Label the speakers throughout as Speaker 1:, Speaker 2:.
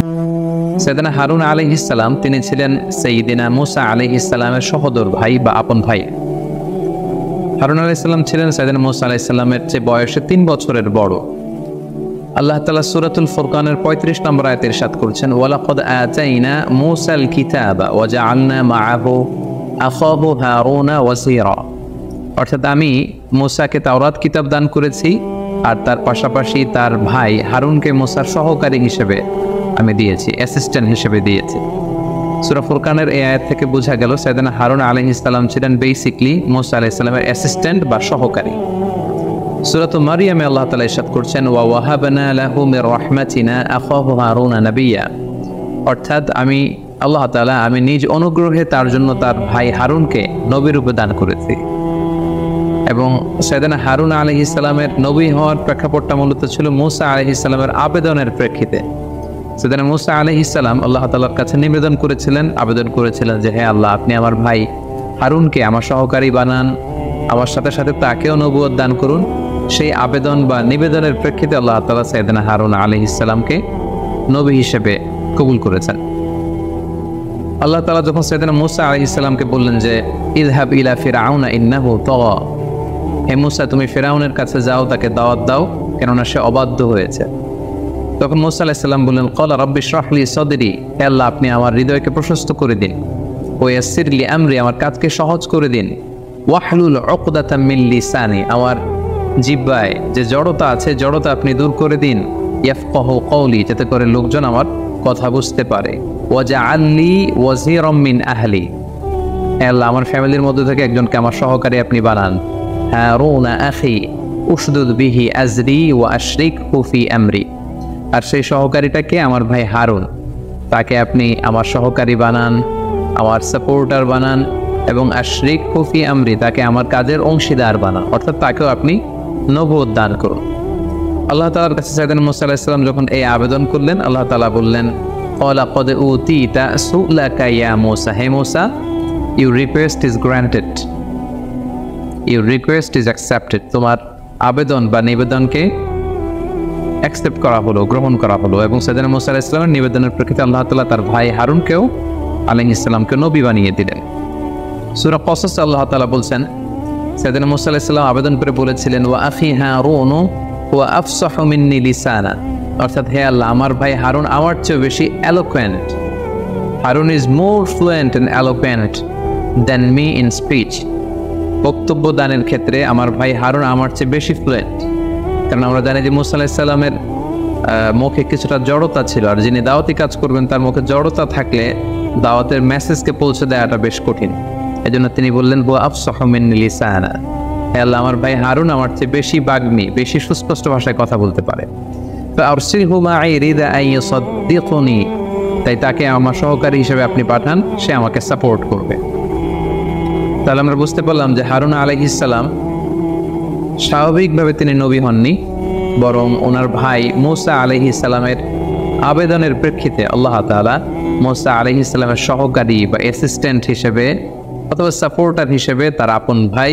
Speaker 1: সাইয়েদনা হারুন আলাইহিস সালাম তিনি ছিলেন সাইয়্যিদিনা মুসা আলাইহিস সালামের সহোদর ভাই বা আপন ভাই। হারুন আলাইহিস সালাম ছিলেন সাইয়েদনা মুসা আলাইহিস সালামের চেয়ে বয়সে 3 বছরের বড়। আল্লাহ তাআলা সূরাতুল ফুরকানের 35 নম্বর আয়াতে ইরশাদ করেছেন, ওয়ালাকাদ আতাইনা মুসাল কিতাবা ওয়া জাআলনা মাআহু আখাহু হারুনা ওয়াসীরা। অর্থাৎ আমি মুসাকে তাওরাত কিতাব দান করেছি আর তার পাশাপাশি তার ভাই হারুনকে মুসার সহকারী হিসেবে আমি দিয়েছি, অ্যাসিস্ট্যান্ট হিসেবে দিয়েছি। সূরা ফুরকানের এই আয়াত থেকে বোঝা গেল সাইয়েদনা হারুন আলাইহিস সালাম ছিলেন বেসিক্যালি মুসা আলাইহিস সালামের অ্যাসিস্ট্যান্ট বা সহকারী। সূরাত মারইয়ামে আল্লাহ তাআলা ইরশাদ করছেন, ওয়া ওয়াহাবনা লাহু মির রাহমাতিনা আখাহু হারুনা নাবিয়্যা। অর্থাৎ আল্লাহ তাআলা আমি নিজ অনুগ্রহে তার জন্য তার ভাই হারুনকে নবী রূপে দান করেছি। এবং সাইয়েদনা হারুন আলাইহিস সালামের নবী হওয়ার প্রেক্ষাপটটা মূলত ছিল মুসা আলাইহিস সালামের আবেদনের প্রেক্ষিতে। সাইয়েদনা মুসা আলাইহিস সালাম আল্লাহ তাআলার কাছে আবেদন করেছিলেন যে হে আল্লাহ, আপনি আমার ভাই হারুনকে আমার সহকারী বানান, আমার সাথে সাথে তাকেও নবুয়ত দান করুন। সেই আবেদন বা নিবেদনের প্রেক্ষিতে আল্লাহ তাআলা সাইয়েদনা হারুন আলাইহিস সালামকে নবী হিসেবে কবুল করেছেন। আল্লাহ তাআলা যখন সাইয়েদনা মুসা আলাইহিস সালামকে বললেন যে ইযহাব ইলা ফিরআউনা ইন্নাহু তাগা, হে মুসা তুমি ফিরআউনের কাছে যাও, তাকে দাওয়াত দাও, কেননা সে অবাধ্য হয়েছে। তখন মুসা আলাইহিস সালাম বললেন, ক্বালা রাব্বি ইশরাহ লি সাদরি, হে আল্লাহ আপনি আমার হৃদয়কে প্রশস্ত করে দিন, ওয়া ইয়াসসির লি আমরি, আমার কাজকে সহজ করে দিন, ওয়াহলুল উকদাতাম মিন লিসানি, আমার জিহ্বায় যে জড়তা আছে জড়তা আপনি দূর করে দিন, ইয়াফকাহু কওলি, যাতে করে লোকজন আমার কথা বুঝতে পারে, ওয়াজআল লি ওয়াজিরাম মিন আহলি, হে আল্লাহ আমার ফ্যামিলির মধ্যে থেকে একজনকে আমার সহকারী আপনি বানান, হারুন আখি উশদুদ বিহি আজরি ওয়া আশরিকহু ফি আমরি, আর সেই সহকারীটাকে আমার ভাই হারুন, তাকে আপনি আমার সহকারী বানান, আমার সাপোর্টার বানান, এবং আশরিকহু ফি আমরি, তাকে আমার কাজের অংশীদার বানান, অর্থাৎ তাকেও আপনি নবুয়ত দান করুন। আল্লাহ তাআলার কাছে সাইয়েদনা মুসা আলাইহিস সালাম যখন এই আবেদন করলেন, আল্লাহ তাআলা বললেন, ক্বালা ক্বাদ উতিতা সু'লাকা ইয়া মুসা, হে মুসা, your request is granted, your request is accepted, তোমার আবেদন বা নিবেদনকে অ্যাকসেপ্ট করা হলো, গ্রহণ করা হলো। এবং সাইয়েদনা মুসা আলাইহিস সালামের নিবেদনের প্রেক্ষিতে আল্লাহ তাআলা তার ভাই হারুনকেও আলাইহিস সালামকে নবী বানিয়ে দিলেন। সূরা কসস আল্লাহ তাআলা বলছেন, সাইয়েদনা মুসা আলাইহিস সালাম আবেদন করে বলেছিলেন, ওয়া আখি হারুন ওয়া আফসাহু মিন্নি লিসানা, অর্থাৎ হে আল্লাহ আমার ভাই হারুন আমার চেয়ে বেশি eloquent, Harun is more fluent and eloquent than me in speech, বক্তব্য দানের ক্ষেত্রে আমার ভাই হারুন আমার চেয়ে বেশি ফ্লুয়েন্ট। কারণ আমরা জানি যে মুসা আলাইহিস সালামের মুখে কিছুটা জড়তা ছিল, আর যিনি দাওয়াতি কাজ করবেন তার মুখে জড়তা থাকলে দাওয়াতের মেসেজকে পৌঁছে দেওয়াটা বেশ কঠিন। এজন্য তিনি বললেন, হুয়া আফসাহু মিন্নি লিসানা, হে আল্লাহ আমার ভাই হারুন আমার চেয়ে বেশি বাগ্মী, বেশি সুস্পষ্ট ভাষায় কথা বলতে পারে। ফাআরসিলহু মাই রিদা আন ইউসাদ্দিকুনি, তাই তাকে আমার সহকারী হিসেবে আপনি পাঠান, সে আমাকে সাপোর্ট করবে। তাহলে আমরা বুঝতে পারলাম যে হারুন আলাইহিস সালাম স্বাভাবিকভাবে তিনি নবী হননি, বরং ওনার ভাই মুসা আলাইহিস সালামের আবেদনের প্রেক্ষিতে আল্লাহ তাআলা মুসা আলাইহিস সালামের সহকারী বা অ্যাসিস্ট্যান্ট হিসেবে অথবা সাপোর্টার হিসেবে তার আপন ভাই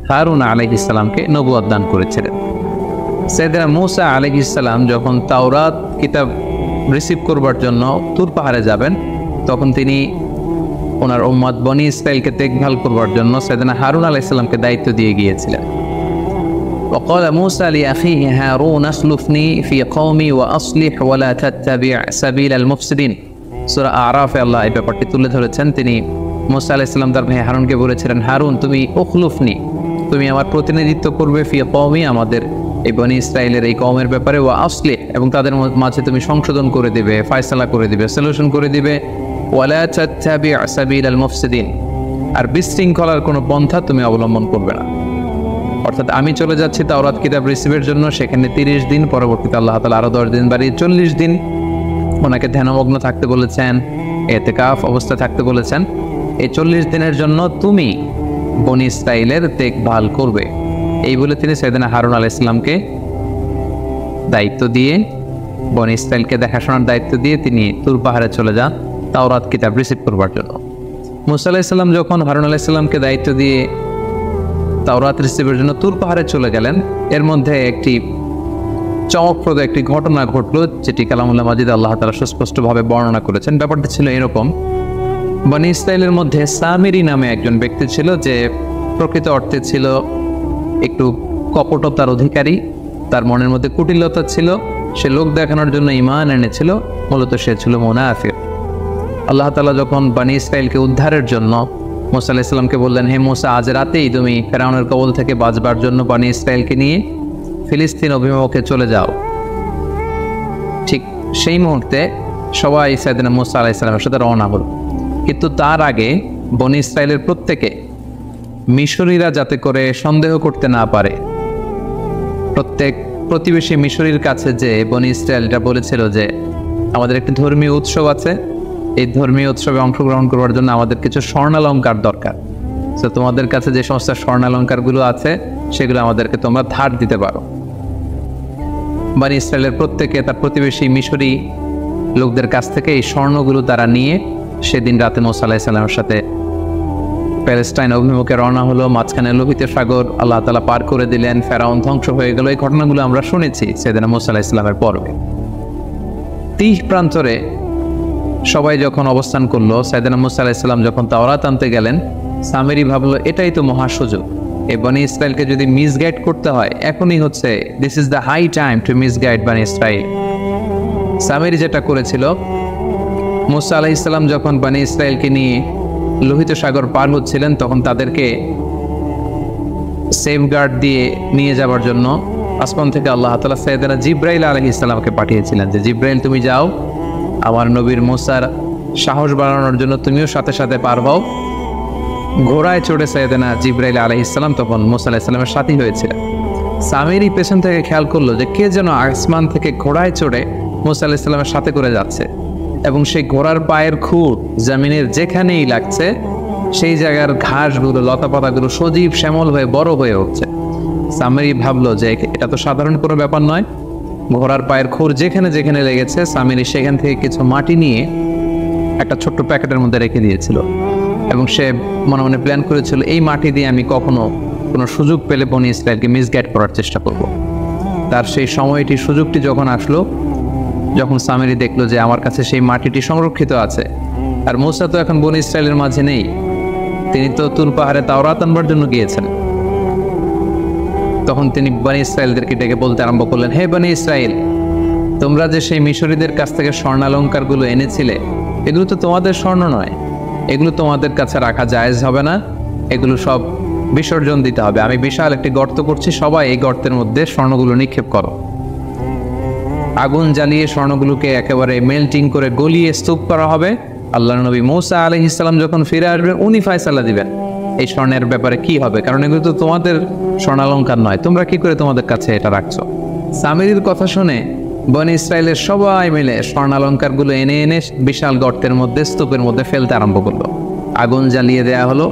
Speaker 1: হারুন আলাইহিস সালামকে নবুয়ত দান করেছিলেন। সাইয়েদনা মুসা আলাইহিস সালাম যখন তাওরাত কিতাব রিসিভ করবার জন্য তুর পাহাড়ে যাবেন, তখন তিনি ওনার উম্মত বনি ইসরাইলকে দেখভাল করবার জন্য সাইয়েদনা হারুন আলাইহিস সালামকে দায়িত্ব দিয়ে গিয়েছিলেন। وقال موسى لأخيه هارون اخلفني في قومي وأصلح ولا تتبع سبيل المفسدين। সূরা আরাফে আল্লাহ এই ব্যাপারটি তুলে ধরেছেন। তিনি মুসা আলাইহিস সালাম তার ভাই হারুনকে বলেছিলেন, হারুন তুমি উখলুফনি, তুমি আমার প্রতিনিধিত্ব করবে ফি কওমি, আমাদের এই বনি ইসরাইলের এই কওমের ব্যাপারে, ওয়া আসলিহ, এবং তাদের মাঝে তুমি সংশোধন করে দিবে, ফয়সালা করে দিবে, সলিউশন করে দিবে, ওয়ালা তাত্তাবি সাবিলাল মুফসিদিন, আর বিশৃঙ্খলার কোনো পন্থা তুমি অবলম্বন করবে না। অর্থাৎ আমি চলে যাচ্ছি তাওরাত কিতাব রিসিভের জন্য, সেখানে 30 দিন, পরবর্তীতে আল্লাহ তাআলা আরো 10 দিন বাড়িয়ে 40 দিন ওনাকে ধ্যানমগ্ন থাকতে বলেছেন, ইতিকাফ অবস্থা থাকতে বলেছেন। এই 40 দিনের জন্য তুমি বনি ইসরাইলের দেখভাল করবে, এই বলে তিনি সাইয়েদনা হারুন আলাইহিস সালামকে দায়িত্ব দিয়ে, বনি ইসরাইলকে দেখাশোনার দায়িত্ব দিয়ে তিনি তুর পাহাড়ে চলে যান তাওরাত কিতাব রিসিভ করবার জন্য। মুসা আলাইহিস সালাম যখন হারুন আলাইহিস সালামকে দায়িত্ব দিয়ে তাওরাত রিসিভের জন্য তুর পাহাড়ে চলে গেলেন, এর মধ্যে একটি চমকপ্রদ একটি ঘটনা ঘটলো, যেটি কালামুল্লাহ মাজিদ আল্লাহ তাআলা সুস্পষ্টভাবে বর্ণনা করেছেন। ব্যাপারটা ছিল এরকম, বনী ইসরাইলের মধ্যে সামিরি নামে একজন ব্যক্তি ছিল, যে প্রকৃত অর্থে ছিল একটু কপটতার অধিকারী। তার মনের মধ্যে কুটিলতা ছিল, সে লোক দেখানোর জন্য ঈমান এনেছিল, মূলত সে ছিল মুনাফিক। আল্লাহ তাআলা যখন বনী ইসরাইলকে উদ্ধারের জন্য মুসা আলাইহিস সালামকে বললেন, হে মুসা, আজ রাতেই তুমি ফেরাউনের কবল থেকে বাঁচবার জন্য বনী ইসরাইলকে নিয়ে ফিলিস্তিন অভিমুখে চলে যাও। ঠিক সেই মুহূর্তে সবাই সাইয়েদনা মুসা আলাইহিস সালামের সাথে রওনা হল। কিন্তু তার আগে বনী ইসরাইলের প্রত্যেকে মিশরীরা যাতে করে সন্দেহ করতে না পারে, প্রত্যেক প্রতিবেশী মিশরীর কাছে যে বনী ইসরায়েলটা বলেছিল যে আমাদের একটি ধর্মীয় উৎসব আছে, এই ধর্মীয় উৎসবে অংশগ্রহণ করবার জন্য আমাদের কিছু স্বর্ণালঙ্কার দরকার। তো তোমাদের কাছে যে সমস্ত স্বর্ণালঙ্কারগুলো আছে সেগুলো আমাদেরকে তোমরা ধার দিতে পারো। বনী ইসরায়েলের প্রত্যেকে তার প্রতিবেশী মিশরী লোকদের কাছ থেকে এই স্বর্ণগুলো তারা নিয়ে সেদিন রাতে মুসা আলাইহিস সালামের সাথে প্যালেস্টাইন অভিমুখে রওনা হলো। মাঝখানে লোহিত সাগর আল্লাহ তাআলা পার করে দিলেন, ফেরাউন ধ্বংস হয়ে গেল। এই ঘটনাগুলো আমরা শুনেছি সাইয়েদনা মুসা আলাইহিস সালামের পর্বে। 30 প্রান্তরে সবাই যখন অবস্থান করলো, সাইয়েদনা মুসা আলাইহিস সালাম যখন তাওরাত আনতে গেলেন, সামিরি ভাবলো এটাই তো মহা সুযোগ, এই বনী ইসরায়েলকে যদি মিসগাইড করতে হয় এখনই হচ্ছে, this is the high time to misguide বনী ইসরায়েল। সামিরি যেটা করেছিল, মুসা আলাইহিস সালাম যখন বনী ইসরায়েলকে নিয়ে লোহিত সাগর পার হচ্ছিলেন, তখন তাদেরকে সেফগার্ড দিয়ে নিয়ে যাবার জন্য আসমান থেকে আল্লাহ তাআলা সাইয়েদনা জিবরাইল আলাইহিস সালামকে পাঠিয়েছিলেন যে, জিবরাইল তুমি যাও, আমার নবীর মুসার সাহস বাড়ানোর জন্য তুমিও সাথে সাথে পার হও। ঘোড়ায় চড়ে সাইয়েদনা জিবরাইল আলাইহিস সালাম তখন মুসা আলাইহিস সালামের সাথী হয়েছিলেন। সামিরি পেছন থেকে খেয়াল করলো যে কে যেন আসমান থেকে ঘোড়ায় চড়ে মুসা আলাইহিস সালামের সাথে করে যাচ্ছে, এবং সেই ঘোড়ার পায়ের খুঁট জমিনের যেখানেই লাগছে সেই জায়গার ঘাসগুলো, লতাপাতাগুলো সজীব শ্যামল হয়ে বড় হয়ে উঠছে। সামিরি ভাবলো যে এটা তো সাধারণ কোনো ব্যাপার নয়। ঘোড়ার পায়ের খুর যেখানে যেখানে লেগেছে, সামিরি সেখান থেকে কিছু মাটি নিয়ে একটা ছোট্ট প্যাকেটের মধ্যে রেখে দিয়েছিল, এবং সে মনে মনে প্ল্যান করেছিল এই মাটি দিয়ে আমি কখনো কোনো সুযোগ পেলে বনী ইসরায়েলকে মিসগাইড করার চেষ্টা করব। তার সেই সময়টি, সুযোগটি যখন আসলো, যখন সামিরি দেখলো যে আমার কাছে সেই মাটিটি সংরক্ষিত আছে, আর মুসা তো এখন বনী ইসরায়েলের মাঝে নেই, তিনি তো তুর পাহাড়ে তাওরাত আনবার জন্য গিয়েছেন, তখন তিনি বনী ইসরায়েলদেরকে ডেকে বলতে আরম্ভ করলেন, হে বনী ইসরায়েল, তোমরা যে সেই মিশরীদের কাছ থেকে স্বর্ণালঙ্কারগুলো এনেছিলে, এগুলো তো তোমাদের স্বর্ণ নয়, এগুলো তোমাদের কাছে রাখা জায়েজ হবে না, এগুলো সব বিসর্জন দিতে হবে। আমি বিশাল একটি গর্ত করছি, সবাই এই গর্তের মধ্যে স্বর্ণগুলো নিক্ষেপ করো। আগুন জ্বালিয়ে স্বর্ণগুলোকে একেবারে মেল্টিং করে গলিয়ে স্তূপ করা হবে। আল্লাহর নবী মুসা আলাইহিস সালাম যখন ফিরে আসবেন, উনি ফয়সালা দিবেন এই স্বর্ণের ব্যাপারে কি হবে, কারণ এগুলো তো তোমাদের স্বর্ণালঙ্কার নয়, তোমরা কি করে তোমাদের কাছে এটা রাখছো। সামিরির কথা শুনে বনী ইসরায়েলের সবাই মিলে স্বর্ণালঙ্কারগুলো এনে এনে বিশাল গর্তের মধ্যে, স্তূপের মধ্যে ফেলতে আরম্ভ করলো। আগুন জ্বালিয়ে দেয়া হলো,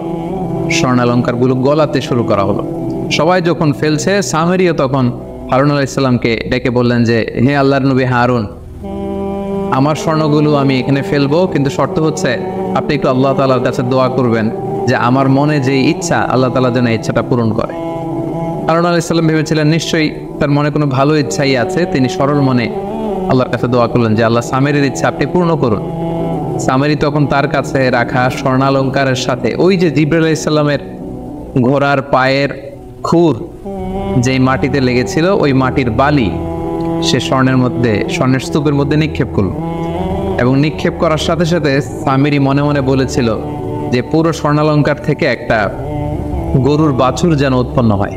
Speaker 1: স্বর্ণালঙ্কারগুলো গলাতে শুরু করা হলো। সবাই যখন ফেলছে, সামিরিও তখন হারুন আলাইহিস সালামকে ডেকে বললেন যে, হে আল্লাহর নবী হারুন, আমার স্বর্ণগুলো আমি এখানে ফেলবো, কিন্তু শর্ত হচ্ছে আপনি একটু আল্লাহ তাআলার কাছে দোয়া করবেন যে আমার মনে যে ইচ্ছা, আল্লাহ তাআলা যেন ইচ্ছাটা পূরণ করে। হারুন আলাইহিস সালাম ভেবেছিলেন নিশ্চয়ই তার মনে কোনো ভালো ইচ্ছাই আছে, তিনি সরল মনে আল্লাহর কাছে দোয়া করলেন যে আল্লাহ সামিরির ইচ্ছা আপনি পূর্ণ করুন। সামিরি তখন তার কাছে রাখা স্বর্ণালঙ্কারের সাথে ওই যে জিবরাইল আলাইহিস সালামের ঘোড়ার পায়ের খুর যেই মাটিতে লেগেছিল, ওই মাটির বালি সে স্বর্ণের স্তূপের মধ্যে নিক্ষেপ করল, এবং নিক্ষেপ করার সাথে সাথে সামিরি মনে মনে বলেছিল যে পুরো স্বর্ণালঙ্কার থেকে একটা গরুর বাছুর যেন উৎপন্ন হয়,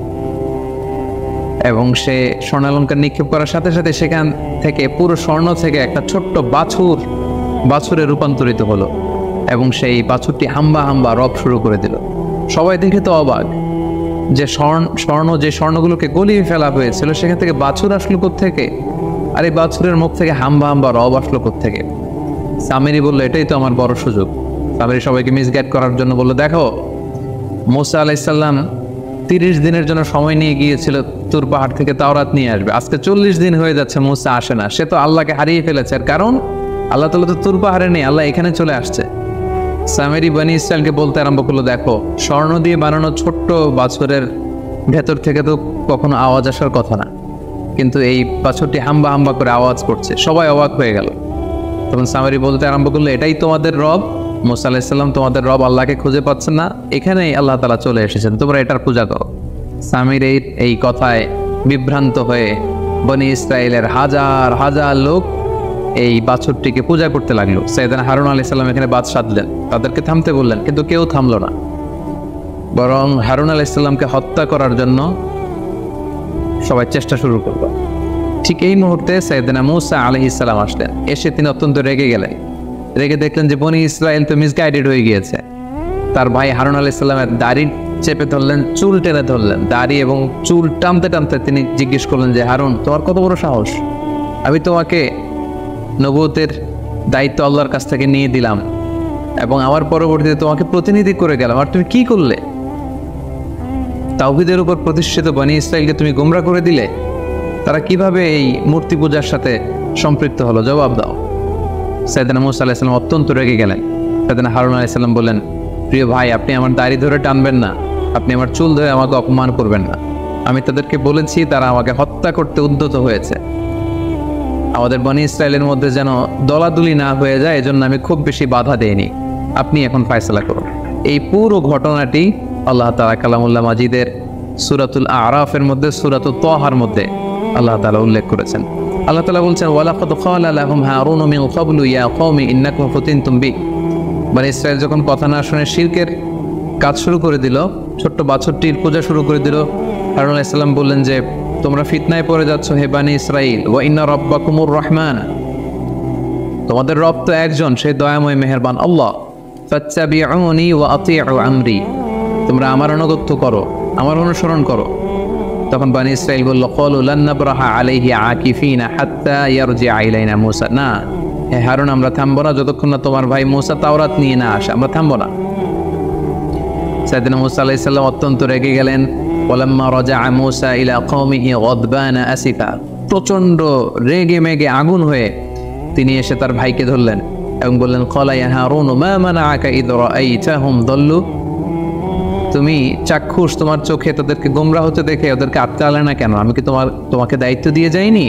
Speaker 1: এবং সে স্বর্ণালঙ্কার নিক্ষেপ করার সাথে সাথে সেখান থেকে পুরো স্বর্ণ থেকে একটা ছোট্ট বাছুরে রূপান্তরিত হলো, এবং সেই বাছুরটি হাম্বা হাম্বা রব শুরু করে দিল। সবাই দেখে তো অবাক যে যে স্বর্ণগুলোকে গলিয়ে ফেলা হয়েছিল সেখান থেকে বাছুর আসলো কোত্থেকে, আর এই বাছুরের মুখ থেকে হাম্বা হাম্বা রব আসলো কোত্থেকে। সামিরি বললো এটাই তো আমার বড় সুযোগ। সামিরি সবাইকে মিসগাইড করার জন্য বললো, দেখো মুসা আলাইহিস সালাম 30 দিনের জন্য সময় নিয়ে গিয়েছিল তুর পাহাড় থেকে তাওরাত নিয়ে আসবে, আজকে 40 দিন হয়ে যাচ্ছে মুসা আসে না, সে তো আল্লাহকে হারিয়ে ফেলেছে। আর কারণ আল্লাহ তাআলা তো তুর পাহাড়ে নেই, আল্লাহ এখানে চলে আসছে। সামিরি বনী ইসরায়েলকে বলতে আরম্ভ করলো, দেখো স্বর্ণ দিয়ে বানানো ছোট্ট বাছুরের ভেতর থেকে তো কখনো আওয়াজ আসার কথা না, কিন্তু এই বাছুরটি হাম্বা হাম্বা করে আওয়াজ করছে, সবাই অবাক হয়ে গেল। তখন সামিরি বলতে আরম্ভ করলো, এটাই তোমাদের রব? মুসা আলাইহিস সালাম তোমাদের রব আল্লাহকে খুঁজে পাচ্ছেন না? এখানেই আল্লাহ তাআলা চলে এসেছেন, তোমরা এটার পূজা করো। সামিরির এই কথায় বিভ্রান্ত হয়ে বনি ইসরায়েলের হাজার হাজার লোক এই বাছুরটিকে পূজা করতে লাগলো। সাইয়েদনা হারুন আলাইহিস সালাম এখানে বাদ সাধলেন, তাদেরকে থামতে বললেন, কিন্তু কেউ থামলো না, বরং হারুন আলাইহিস সালামকে হত্যা করার জন্য সবাই চেষ্টা শুরু করলো। ঠিক এই মুহূর্তে সাইয়েদনা মূসা আলাইহিস সালাম আসলেন। এসে তিনি অত্যন্ত রেগে গেলেন। রেগে দেখলেন যে বনি ইসরায়েল তো মিসগাইডেড হয়ে গিয়েছে। তার ভাই হারুন আলাইহিস সালামের দাড়ি চেপে ধরলেন, চুল টেনে ধরলেন। দাড়ি এবং চুল টানতে টানতে তিনি জিজ্ঞেস করলেন যে, হারুন, তোমার কত বড় সাহস? আমি তোমাকে নবুয়তের দায়িত্ব আল্লাহর কাছ থেকে নিয়ে দিলাম এবং আমার পরবর্তীতে তোমাকে প্রতিনিধি করে গেলাম, আর তুমি কি করলে? তাওহীদের উপর প্রতিষ্ঠিত বনি ইসরায়েলকে তুমি গোমরা করে দিলে। তারা কিভাবে এই মূর্তি পূজার সাথে সম্পৃক্ত হলো? জবাব দাও। সাইয়েদনা মূসা আলাইহিস সালাম অত্যন্ত রেগে গেলেন। সাইয়েদনা হারুন আলাইহিস সালাম বললেন, প্রিয় ভাই, আপনি আমার দাড়ি ধরে টানবেন না, আপনি আমার চুল ধরে আমাকে অপমান করবেন না। আমি তাদেরকে বলেছি, তারা আমাকে হত্যা করতে উদ্যত হয়েছে। আমাদের বনি ইসরায়েলের মধ্যে যেন দলাদুলি না হয়ে যায়, এজন্য আমি খুব বেশি বাধা দেইনি। আপনি এখন ফয়সালা করুন। এই পুরো ঘটনাটি আল্লাহ তাআলা কালামুল্লাহ মাজিদের সূরাতুল আরাফের মধ্যে, সূরাতুত তাহার মধ্যে আল্লাহ তাআলা উল্লেখ করেছেন। আল্লাহ তাআলা বলছেন, ওয়ালাকাদ ক্বালা লাহুম হারুন মিন ক্বাবলু ইয়া কওমি ইন্নাকুম ফুতিনতুম বি। বনি ইসরায়েল যখন কথা না শুনে শিরকের কাজ শুরু করে দিল, ছোট্ট বাছুরটির পূজা শুরু করে দিল, হারুন আলাইহিস সালাম বললেন যে, তোমরা ফিতনায় পড়ে যাচ্ছ হে বনি ইসরাইল, ওয়া ইন্না রাব্বাকুমুর রহমান, তোমাদের রব তো একজন, সেই দয়াময় মেহেরবান আল্লাহ। ফাত্তাবিউনি ওয়া আতিউ আমরি, তোমরা আমার আনুগত্য করো, আমার অনুসরণ করো। তখন বনি ইসরাইল বলল, ক্বালু লান নাবরাহা আলাইহি আকিফিনা হাত্তা ইয়ারজিআ ইলাইনা মূসা। না হে হারুন, আমরা থামবো না যতক্ষণ না তোমার ভাই মূসা তাওরাত নিয়ে না আসে, আমরা থামবো না। সাইয়েদনা মূসা আলাইহিস সালাম অত্যন্ত রেগে গেলেন। ওয়ালাম্মা রাজাআ মূসা ইলা কওমিহি গাদবানা আসিফা, প্রচন্ড রেগে মেগে আগুন হয়ে তিনি এসে তার ভাইকে ধরলেন এবং বললেন, ক্বালা ইয়া হারুন মা মানাআকা ইয রাআইতাহুম দাল্লু, তুমি চাক্ষুষ, তোমার চোখে তাদেরকে গোমরা হতে দেখে ওদেরকে আটকালে না কেন? আমি কি তোমাকে দায়িত্ব দিয়ে যাইনি?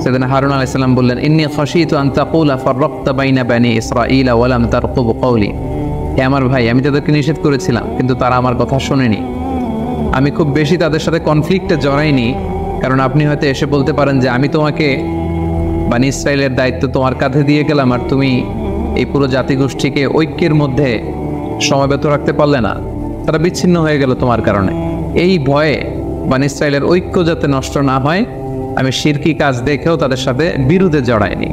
Speaker 1: সাইয়েদনা হারুন আলাইহিস সালাম বললেন, ইন্নী খাশীতু আন তাকুলা ফাররাকতা বাইনা বানি ইসরাঈলা ওয়া লাম তারকুব কওলি। হে আমার ভাই, আমি তাদেরকে নিষেধ করেছিলাম কিন্তু তারা আমার কথা শোনেনি। আমি খুব বেশি তাদের সাথে কনফ্লিক্টে জড়াইনি, কারণ আপনি হয়তো এসে বলতে পারেন যে আমি তোমাকে বানি ইসরায়েলের দায়িত্ব তোমার কাঁধে দিয়ে গেলাম আর তুমি এই পুরো জাতিগোষ্ঠীকে ঐক্যের মধ্যে সমবেত রাখতে পারলে না, তারা বিচ্ছিন্ন হয়ে গেল তোমার কারণে। এই ভয়ে বানি ইসরায়েলের ঐক্য যাতে নষ্ট না হয়, আমি শিরকি কাজ দেখেও তাদের সাথে বিরোধে জড়াইনি।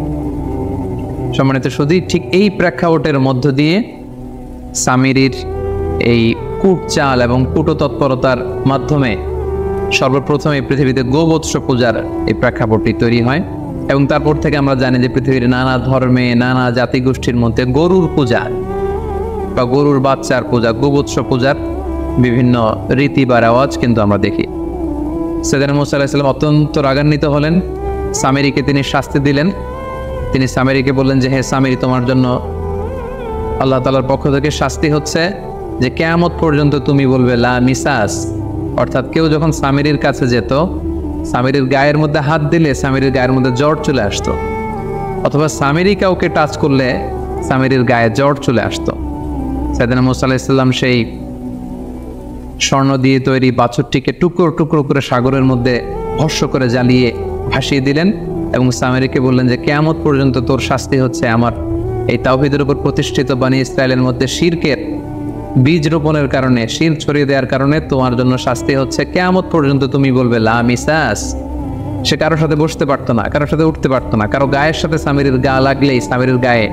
Speaker 1: সম্মানিত সুধী, ঠিক এই প্রেক্ষাপটের মধ্য দিয়ে সামিরির এই কূটচাল এবং কূটতৎপরতার মাধ্যমে সর্বপ্রথম এই পৃথিবীতে গোবৎস পূজার এই প্রেক্ষাপটটি তৈরি হয়। এবং তারপর থেকে আমরা জানি যে পৃথিবীর নানা ধর্মে, নানা জাতিগোষ্ঠীর মধ্যে গরুর পূজা বা গরুর বাচ্চার পূজা, গোবৎস পূজার বিভিন্ন রীতি বা রেওয়াজ কিন্তু আমরা দেখি। সাইয়েদনা মূসা আলাইহিস সালাম অত্যন্ত রাগান্বিত হলেন। সামিরিকে তিনি শাস্তি দিলেন। তিনি সামিরিকে বললেন যে, হে সামিরি, তোমার জন্য আল্লাহ তাআলার পক্ষ থেকে শাস্তি হচ্ছে যে কিয়ামত পর্যন্ত তুমি বলবে লা মিসাস। অর্থাৎ কেউ যখন সামিরির কাছে যেত, সামিরির গায়ের মধ্যে হাত দিলে সামিরির গায়ের মধ্যে জ্বর চলে আসতো, অথবা সামিরি কাউকে টাচ করলে সামিরির গায়ে জ্বর চলে আসতো। সাইয়েদনা মূসা আলাইহিস সালাম সেই স্বর্ণ দিয়ে তৈরি বাছুরটিকে টুকরো টুকরো করে সাগরের মধ্যে ভস্ম করে জ্বালিয়ে ভাসিয়ে দিলেন এবং সামিরিকে বললেন যে কিয়ামত পর্যন্ত তোর শাস্তি হচ্ছে আমার এই তাওহীদের উপর প্রতিষ্ঠিত বনি ইসরায়েলের মধ্যে শিরকের বীজ রোপণের কারণে, শির ছড়িয়ে দেওয়ার কারণে তোমার জন্য শাস্তি হচ্ছে। কিয়ামত পর্যন্ত তুমি বলবে লা মিসাস। সে কারোর সাথে বসতে পারতো না, কারোর সাথে উঠতে পারতো না, কারো গায়ের সাথে সামিরির গা লাগলেই সামিরির গায়ে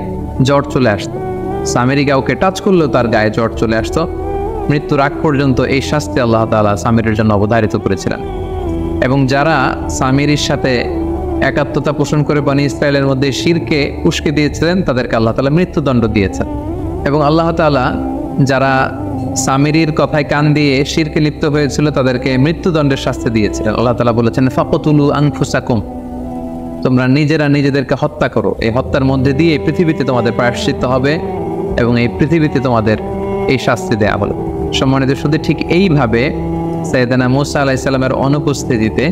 Speaker 1: জ্বর চলে আসতো। সামিরি কাউকে টাচ করলেও তার গায়ে জ্বর চলে আসতো। মৃত্যুর আগ পর্যন্ত এই শাস্তি আল্লাহ তাআলা সামিরির জন্য অবধারিত করেছিলেন। এবং যারা সামিরির সাথে একাত্মতা পোষণ করে বনি ইসরায়েলের মধ্যে শিরকে উস্কে দিয়েছিলেন, তাদেরকে আল্লাহ তাআলা মৃত্যুদণ্ড দিয়েছেন। এবং আল্লাহ তাআলা যারা সামিরির কথায় কান দিয়ে শিরকে লিপ্ত হয়েছিল তাদেরকে মৃত্যুদণ্ডের শাস্তি দিয়েছিলেন। আল্লাহ তাআলা বলেছেন, ফাকতুলু আনফুসাকুম, তোমরা নিজেরা নিজেদেরকে হত্যা করো। এই হত্যার মধ্যে দিয়ে এই পৃথিবীতে তোমাদের প্রায়শ্চিত্ত হবে এবং এই পৃথিবীতে তোমাদের এই শাস্তি দেয়া হলো। সম্মানিত শুধু ঠিক এইভাবে সাইয়েদনা মূসা আলাইহিস সালামের অনুপস্থিতিতে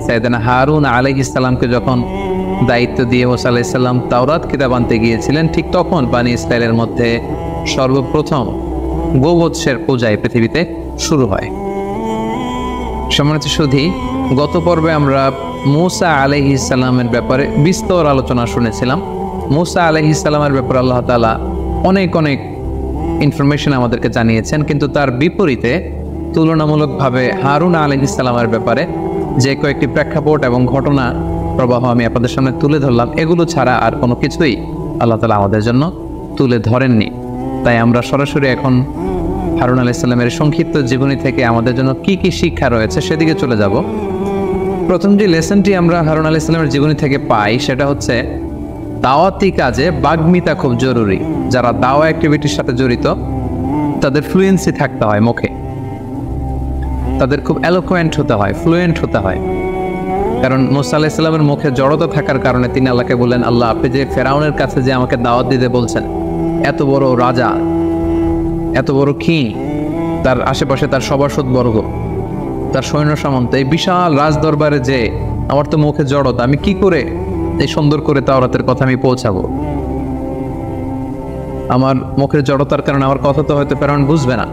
Speaker 1: সাইয়েদনা হারুন আলাইহিস সালামকে যখন দায়িত্ব দিয়ে মুসা আলাইহিস সালাম তাওরাত কিতাব আনতে গিয়েছিলেন, ঠিক তখন বনী ইসরাইলের মধ্যে সর্বপ্রথম গোবৎসের পূজায় পৃথিবীতে শুরু হয়। সম্মানিত সুধী, গত পর্বে আমরা মুসা আলাইহিস সালামের ব্যাপারে বিস্তর আলোচনা শুনেছিলাম। মুসা আলাইহিস সালামের ব্যাপারে আল্লাহ তাআলা অনেক ইনফরমেশন আমাদেরকে জানিয়েছেন, কিন্তু তার বিপরীতে তুলনামূলকভাবে হারুন আলাইহিস সালামের ব্যাপারে যে কয়েকটি প্রেক্ষাপট এবং ঘটনা প্রবাহ আমি আপনাদের সামনে তুলে ধরলাম, এগুলো ছাড়া আর কোনো কিছুই আল্লাহ তাআলা আমাদের জন্য তুলে ধরেননি। তাই আমরা সরাসরি এখন হারুন আলাইহিস সালামের সংক্ষিপ্ত জীবনী থেকে আমাদের জন্য কি কি শিক্ষা রয়েছে সেদিকে চলে যাব। প্রথম যে লেসনটি আমরা হারুন আলাইহিস সালামের জীবনী থেকে পাই সেটা হচ্ছে দাওয়াতি কাজে বাগ্মিতা খুব জরুরি। যারা দাওয়া অ্যাক্টিভিটির সাথে জড়িত তাদের ফ্লুয়েন্সি থাকতে হয় মুখে, তাদের খুব এলোকোয়েন্ট হতে হয়, ফ্লুয়েন্ট হতে হয়। কারণ মুসা আলাইহিস সালামের মুখে জড়তা থাকার কারণে তিনি আল্লাহকে বললেন, আল্লাহ আপনি যে ফেরাউনের কাছে যে আমাকে দাওয়াত দিতে বলছেন, এত বড় রাজা, এত বড় কিং, তার আশেপাশে তার সভাসদবর্গ, তার সৈন্য সামন্ত, এই বিশাল রাজ দরবারে যে আমার তো মুখে জড়তা, আমি কি করে এই সুন্দর করে তাওরাতের কথা আমি পৌঁছাবো? আমার মুখের জড়তার কারণে আমার কথা তো হয়তো ফেরাউন বুঝবে না।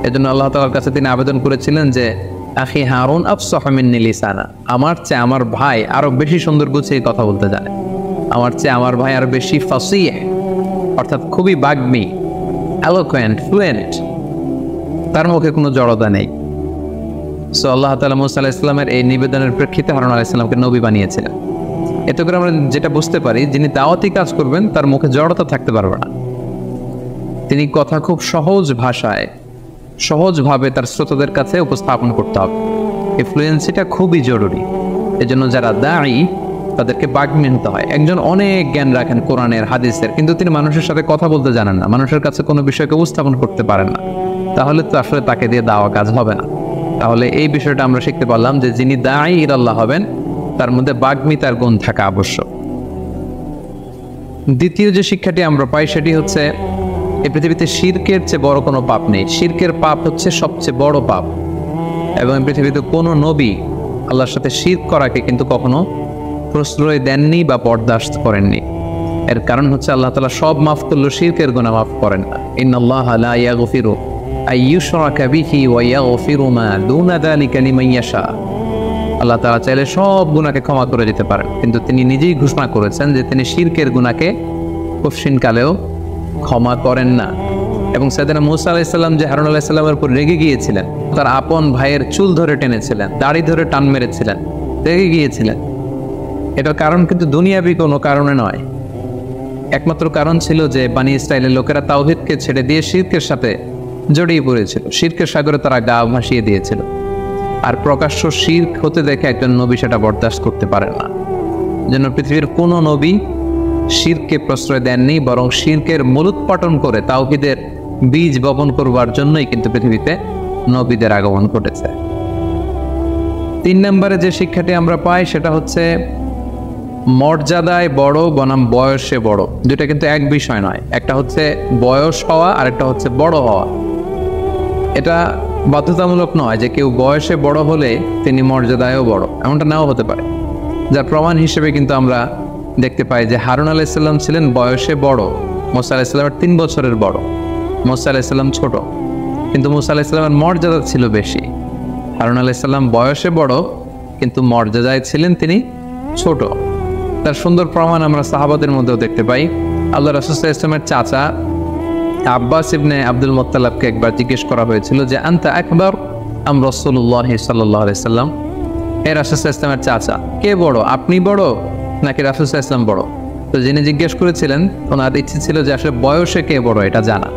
Speaker 1: এজন্য আল্লাহ তাআলার কাছে তিনি আবেদন করেছিলেন যে আখি হারুন আফসাহু মিন্নি লিসানা, আমার চেয়ে আমার ভাই আরো বেশি সুন্দর গুছিয়ে কথা বলতে জানে, আমার চেয়ে আমার ভাই আরো বেশি ফাসিহ, অর্থাৎ খুবই বাগ্মী, এলোকোয়েন্ট, ফ্লুয়েন্ট, তার মুখে কোনো জড়তা নেই। সো আল্লাহ তাআলা মুসা আলাইহিস সালামের এই নিবেদনের প্রেক্ষিতে হারুন আলাইহিস সালামকে নবী বানিয়েছিলেন। এতে করে আমরা যেটা বুঝতে পারি, যিনি দাওয়াতি কাজ করবেন তার মুখে জড়তা থাকতে পারবে না। তিনি কথা খুব সহজ ভাষায়, সহজভাবে তার শ্রোতাদের কাছে উপস্থাপন করতে হবে। এই ফ্লুয়েন্সিটা খুবই জরুরি। এজন্য যারা দাঈ তাদেরকে বাগ্মী হতে হয়। একজন অনেক জ্ঞান রাখেন কোরআনের, হাদিসের, কিন্তু তিনি মানুষের সাথে কথা বলতে জানেন না, মানুষের কাছে কোনো বিষয়কে উপস্থাপন করতে পারেন না, তাহলে তো আসলে তাকে দিয়ে দাওয়া কাজ হবে না। তাহলে এই বিষয়টা আমরা শিখতে পারলাম যে যিনি দাঈ ইলাল্লাহ হবেন তার মধ্যে বাগ্মিতার গুণ থাকা আবশ্যক। দ্বিতীয় যে শিক্ষাটি আমরা পাই সেটি হচ্ছে এই পৃথিবীতে শিরকের চেয়ে বড় কোনো পাপ নেই। শিরকের পাপ হচ্ছে সবচেয়ে বড় পাপ, এবং এই পৃথিবীতে কোনো নবী আল্লাহর সাথে শিরক করাকে কিন্তু কখনো প্রশ্রয় দেননি বা বরদাস্ত করেননি। এর কারণ হচ্ছে আল্লাহ তাআলা সব মাফ করলেও শিরকের গুনাহ মাফ করেন না। ইন্নাল্লাহা লা ইয়াগফিরু আইয়ুশরাকা বিহি ওয়া ইয়াগফিরু মা দুনা যালিকা লিমান ইয়াশা। আল্লাহ তাআলা চাইলে সব গুনাহকে ক্ষমা করে দিতে পারেন, কিন্তু তিনি নিজেই ঘোষণা করেছেন যে তিনি শিরকের গুনাহকে কঠিনকালেও ক্ষমা করেন না। এবং সাইয়েদনা মুসা আলাইহিস সালাম যে হারুন আলাইহিস সালামের উপর রেগে গিয়েছিলেন, তার আপন ভাইয়ের চুল ধরে টেনেছিলেন, দাড়ি ধরে টান মেরেছিলেন, রেগে গিয়েছিলেন, এটার কারণ কিন্তু দুনিয়াবি কোনো কারণে নয়। একমাত্র কারণ ছিল যে বনী ইসরাইলের লোকেরা তাওহীদকে ছেড়ে দিয়ে শিরকের সাথে জড়িয়ে পড়েছিল, শিরকের সাগরে তারা গা ভাসিয়ে দিয়েছিল। আর প্রকাশ্য শিরক হতে দেখে একজন নবী সেটা বরদাস্ত করতে পারেন না। যেন পৃথিবীর কোনো নবী শিরককে প্রশ্রয় দেননি, বরং শিরকের মূলোৎপাটন করে তাওহীদের বীজ বপন করবার জন্যই কিন্তু পৃথিবীতে নবীদের আগমন ঘটেছে। 3 নম্বরে যে শিক্ষাটি আমরা পাই সেটা হচ্ছে মর্যাদায় বড় বনাম বয়সে বড়, দুটা কিন্তু এক বিষয় নয়। একটা হচ্ছে বয়স হওয়া আর একটা হচ্ছে বড় হওয়া। এটা বাধ্যতামূলক নয় যে কেউ বয়সে বড় হলে তিনি মর্যাদায়ও বড়, এমনটা নাও হতে পারে। যার প্রমাণ হিসেবে কিন্তু আমরা দেখতে পাই যে হারুন আলাইহিস সালাম ছিলেন বয়সে বড়, মুসা আলাইহিস সালামের 3 বছরের বড়। মুসা আলাইহিস সালাম ছোট, কিন্তু মুসা আলাইহিস সালামের মর্যাদা ছিল বেশি। হারুন আলাইহিস সালাম বয়সে বড়, কিন্তু মর্যাদায় ছিলেন তিনি ছোট। তার সুন্দর প্রমাণ আমরা সাহাবাদের মধ্যেও দেখতে পাই। আল্লাহ রাসূল সাল্লাল্লাহু আলাইহি ওয়াসাল্লামের চাচা আব্বাস ইবনে আব্দুল মুত্তালিবকে একবার জিজ্ঞেস করা হয়েছিল যে আনতা আকবার আম রাসূলুল্লাহ সাল্লাল্লাহু আলাইহি ওয়াসাল্লাম, হে রাসূল সাল্লাল্লাহু আলাইহি ওয়াসাল্লামের চাচা, কে বড়, আপনি বড় নাকি রাসূল সাল্লাল্লাহু আলাইহি ওয়াসাল্লাম বড়? তো যিনি জিজ্ঞেস করেছিলেন ওনার ইচ্ছে ছিল যে আসলে বয়সে কে বড় এটা জানা।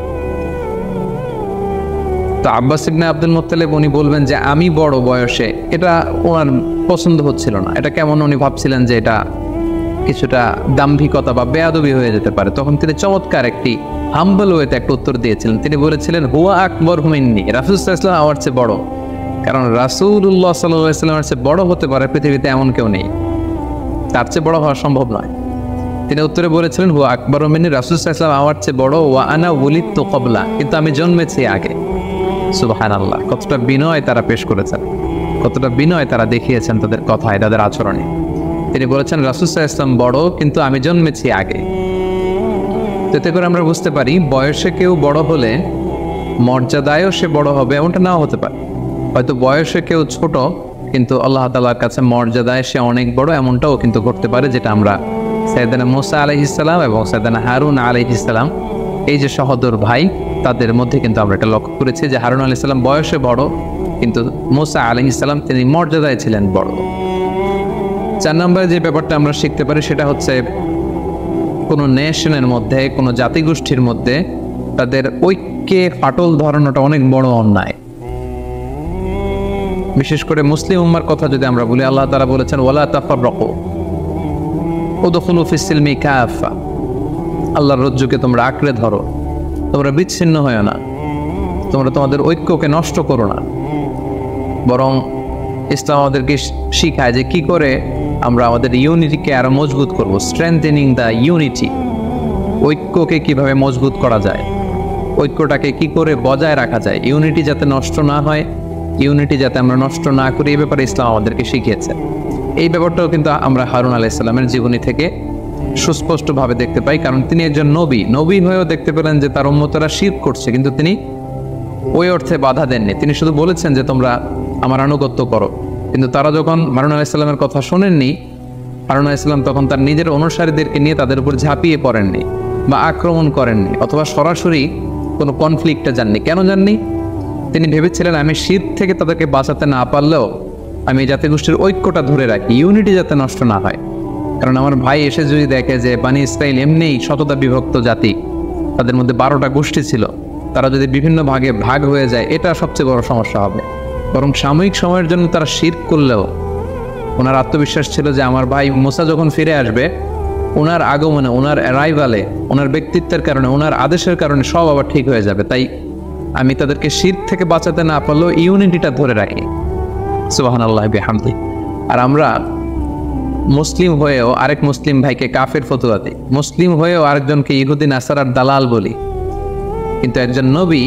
Speaker 1: তো আব্বাস ইবনে আব্দুল মুত্তালিব উনি বলবেন যে আমি বড় বয়সে, এটা ওনার পছন্দ হচ্ছিল না। এটা কেমন উনি ভাবছিলেন যে এটা কিছুটা দাম্ভিকতা বা বেয়াদবি হয়ে যেতে পারে। তখন তিনি চমৎকার একটি হাম্বল ওয়েতে একটা উত্তর দিয়েছিলেন। তিনি বলেছিলেন হুয়া আকবর মিন্নি, রাসূল সাল্লাল্লাহু আলাইহি ওয়াসাল্লাম আমার চেয়ে বড়। কারণ রাসূলুল্লাহ সাল্লাল্লাহু আলাইহি ওয়াসাল্লামের চেয়ে বড় হতে পারে পৃথিবীতে এমন কেউ নেই, তার চেয়ে বড় হওয়া সম্ভব নয়। তিনি উত্তরে বলেছিলেন হুয়া আকবর মিন্নি, রাসূল সাল্লাল্লাহু আলাইহি ওয়াসাল্লাম আমার চেয়ে বড়, ওয়া আনা উলিদতু ক্বাবলা, কিন্তু আমি জন্মেছি আগে। সুবহানাল্লাহ, কতটা বিনয় তারা পেশ করেছেন। কতটা বিনয় তারা দেখিয়েছেন তাদের কথায়, তাদের আচরণে। তিনি বলেছেন রাসূল সাল্লাল্লাহু আলাইহি ওয়াসাল্লাম বড়, কিন্তু আমি জন্মেছি আগে। এতে করে আমরা বুঝতে পারি বয়সে কেউ বড় হলে মর্যাদায়ও সে বড় হবে, এমনটা নাও হতে পারে। হয়তো বয়সে কেউ ছোট, কিন্তু আল্লাহ তাআলার কাছে মর্যাদায় সে অনেক বড়, এমনটাও কিন্তু করতে পারে, যেটা আমরা সাইয়েদনা মূসা আলাইহিস সালাম এবং সাইয়েদনা হারুন আলাইহিস সালাম, এই যে সহোদর ভাই, তাদের মধ্যে কিন্তু আমরা এটা লক্ষ্য করেছি যে হারুন আলাইহিস সালাম বয়সে বড়, কিন্তু মূসা আলাইহিস সালাম তিনি মর্যাদায় ছিলেন বড়। 4 নম্বরে যে ব্যাপারটা আমরা শিখতে পারি সেটা হচ্ছে কোনো নেশনের মধ্যে, কোনো জাতিগোষ্ঠীর মধ্যে তাদের ঐক্যে ফাটল ধরানোটা অনেক বড় অন্যায়। বিশেষ করে মুসলিম উম্মার কথা যদি আমরা বলি, আল্লাহ তাআলা বলেছেন ওয়ালা তাফাররাকু উদখুলু ফিস সিলমি কাফা, আল্লাহর রজ্জুকে তোমরা আঁকড়ে ধরো, তোমরা বিচ্ছিন্ন হয় না, তোমরা তোমাদের ঐক্যকে নষ্ট করো না। বরং ইসলাম আমাদেরকে শিখায় যে কি করে আমরা আমাদের ইউনিটিকে আরো মজবুত করব, স্ট্রেংথেনিং দ্য ইউনিটি। ঐক্যকে কিভাবে মজবুত করা যায়, ঐক্যটাকে কি করে বজায় রাখা যায়, ইউনিটি যাতে নষ্ট না হয়, ইউনিটি যাতে আমরা নষ্ট না করি, এই ব্যাপারে ইসলাম আমাদেরকে শিখিয়েছে। এই ব্যাপারটাও কিন্তু আমরা হারুন আলাইহিস সালামের জীবনী থেকে সুস্পষ্টভাবে দেখতে পাই, কারণ তিনি একজন নবী হয়েও দেখতে পেলেন যে তার উম্মতরা শিরক করছে, কিন্তু তিনি ওই অর্থে বাধা দেননি। তিনি শুধু বলেছেন যে তোমরা আমার আনুগত্য করো। কিন্তু তারা যখন হারুন আলাইহিস সালামের কথা শোনেননি, হারুন আলাইহিস সালাম তখন তার নিজের অনুসারীদেরকে নিয়ে তাদের উপর ঝাঁপিয়ে পড়েননি বা আক্রমণ করেননি, অথবা সরাসরি কোনো কনফ্লিক্টে যাননি। কেন যাননি? তিনি ভেবেছিলেন আমি শিরক থেকে তাদেরকে বাঁচাতে না পারলেও আমি জাতিগোষ্ঠীর ঐক্যটা ধরে রাখি, ইউনিটি যাতে নষ্ট না হয়। কারণ আমার ভাই এসে যদি দেখে যে বানি ইসরাইল এমনিই শততা বিভক্ত জাতি, তাদের মধ্যে 12টা গোষ্ঠী ছিল, তারা যদি বিভিন্ন ভাগে ভাগ হয়ে যায়, এটা সবচেয়ে বড় সমস্যা হবে। বরং সাময়িক সময়ের জন্য তারা শিরক করলেও ওনার আত্মবিশ্বাস ছিল যে আমার ভাই মুসা যখন ফিরে আসবে, ওনার আগমনে, ওনার অ্যারাইভালে, ওনার ব্যক্তিত্বের কারণে, ওনার আদেশের কারণে সব আবার ঠিক হয়ে যাবে। তাই আমি তাদেরকে শিরক থেকে বাঁচাতে না পারলেও ইউনিটিটা ধরে রাখি। সুবহানাল্লাহ বিহামদি। আর আমরা মুসলিম হয়েও আরেক মুসলিম ভাইকে কাফের ফতোয়া দিই, মুসলিম হয়েও আরেকজনকে ইহুদি নাসারার দালাল বলি। কিন্তু একজন নবী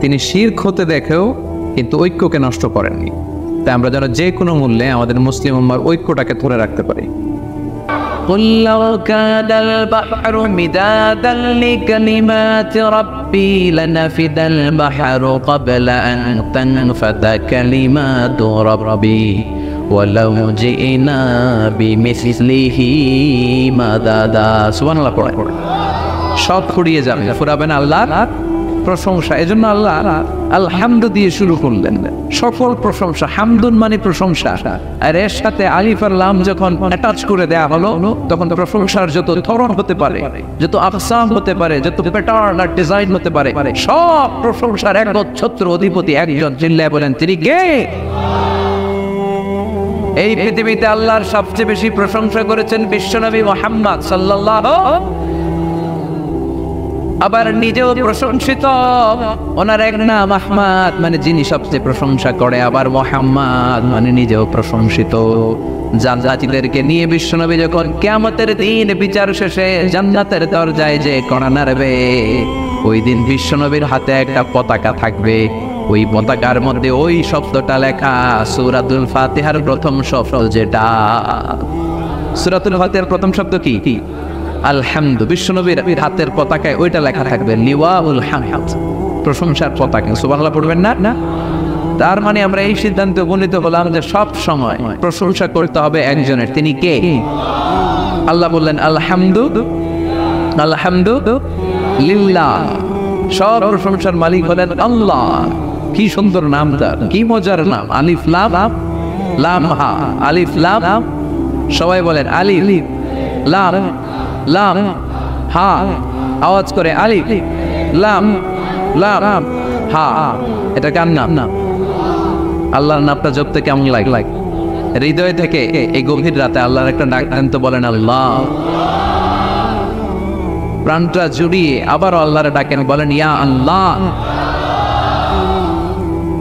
Speaker 1: তিনি শিরক হতে দেখেও কিন্তু ঐক্যকে নষ্ট করেননি। তাই আমরা যেন যে কোনো মূল্যে আমাদের মুসলিম উম্মার ঐক্যটাকে ধরে রাখতে পারি।
Speaker 2: قل لو كان البحر مدادا لكلمات ربي لنفد البحر قبل أن تنفد كلمات ربي ولو جئنا بمثله مددا سبحان الله পড়ে
Speaker 1: সব ফুরিয়ে যাবে, ফুরাবে না আল্লাহর প্রশংসা। এজন্য আল্লাহ আলহামদু দিয়ে শুরু করলেন, সকল প্রশংসা। হামদুন মানে প্রশংসা, আর এর সাথে আলিফ আর লাম যখন অ্যাটাচ করে দেয়া হলো, তখন প্রশংসার যত ধরন হতে পারে, যত আকসাম হতে পারে, যত প্যাটার্ন আর ডিজাইন হতে পারে, সব প্রশংসার একচ্ছত্র অধিপতি একজন। চিল্লায় বলেন তিনি কে? এই পৃথিবীতে আল্লাহর সবচেয়ে বেশি প্রশংসা করেছেন বিশ্বনবী মুহাম্মদ সাল্লাল্লাহু, আবার নিজেও প্রশংসিত। ওনার এক নাম আহমদ, মানে যিনি সবচেয়ে প্রশংসা করে, আবার মুহাম্মদ মানে নিজেও প্রশংসিত। জান্নাতীদেরকে নিয়ে বিশ্বনবী যখন কিয়ামতের দিন বিচার শেষে জান্নাতের দরজায় যে কড়া নাড়বে, ওই দিন বিশ্বনবীর হাতে একটা পতাকা থাকবে। ওই পতাকার মধ্যে ওই শব্দটা লেখা, সূরাতুল ফাতিহার প্রথম শব্দ যেটা, সূরাতুল ফাতিহার প্রথম শব্দ কি? আলহামদু। বিশ্বনবীর হাতের পতাকায় ওইটা লেখা থাকবে, লিওয়াউল হামদ, প্রশংসার পতাকা। সুবহানাল্লাহ পড়বেন না? তার মানে আমরা এই সিদ্ধান্তে উপনীত হলাম যে সব সময় প্রশংসা করতে হবে একজনের। তিনি কে? আল্লাহ বললেন আলহামদু, আলহামদু লিল্লাহ, সব প্রশংসার মালিক হলেন আল্লাহ। কি সুন্দর নাম তার, কি মজার নাম। আলিফ লাম লাম হা, আলিফ লাম, সবাই বলেন আলিফ লাম লাম হা, আওয়াজ করে আলিফ লাম লাম হা। এটা কার নাম? আল্লাহর নামটা জপতে কেমন লাগে? হৃদয় থেকে এই গভীর রাতে আল্লাহর একটা ডাক দেন তো, বলেন আল্লাহ। প্রাণটা জুড়িয়ে আবার আল্লাহর ডাকেন, বলেন ইয়া আল্লাহ।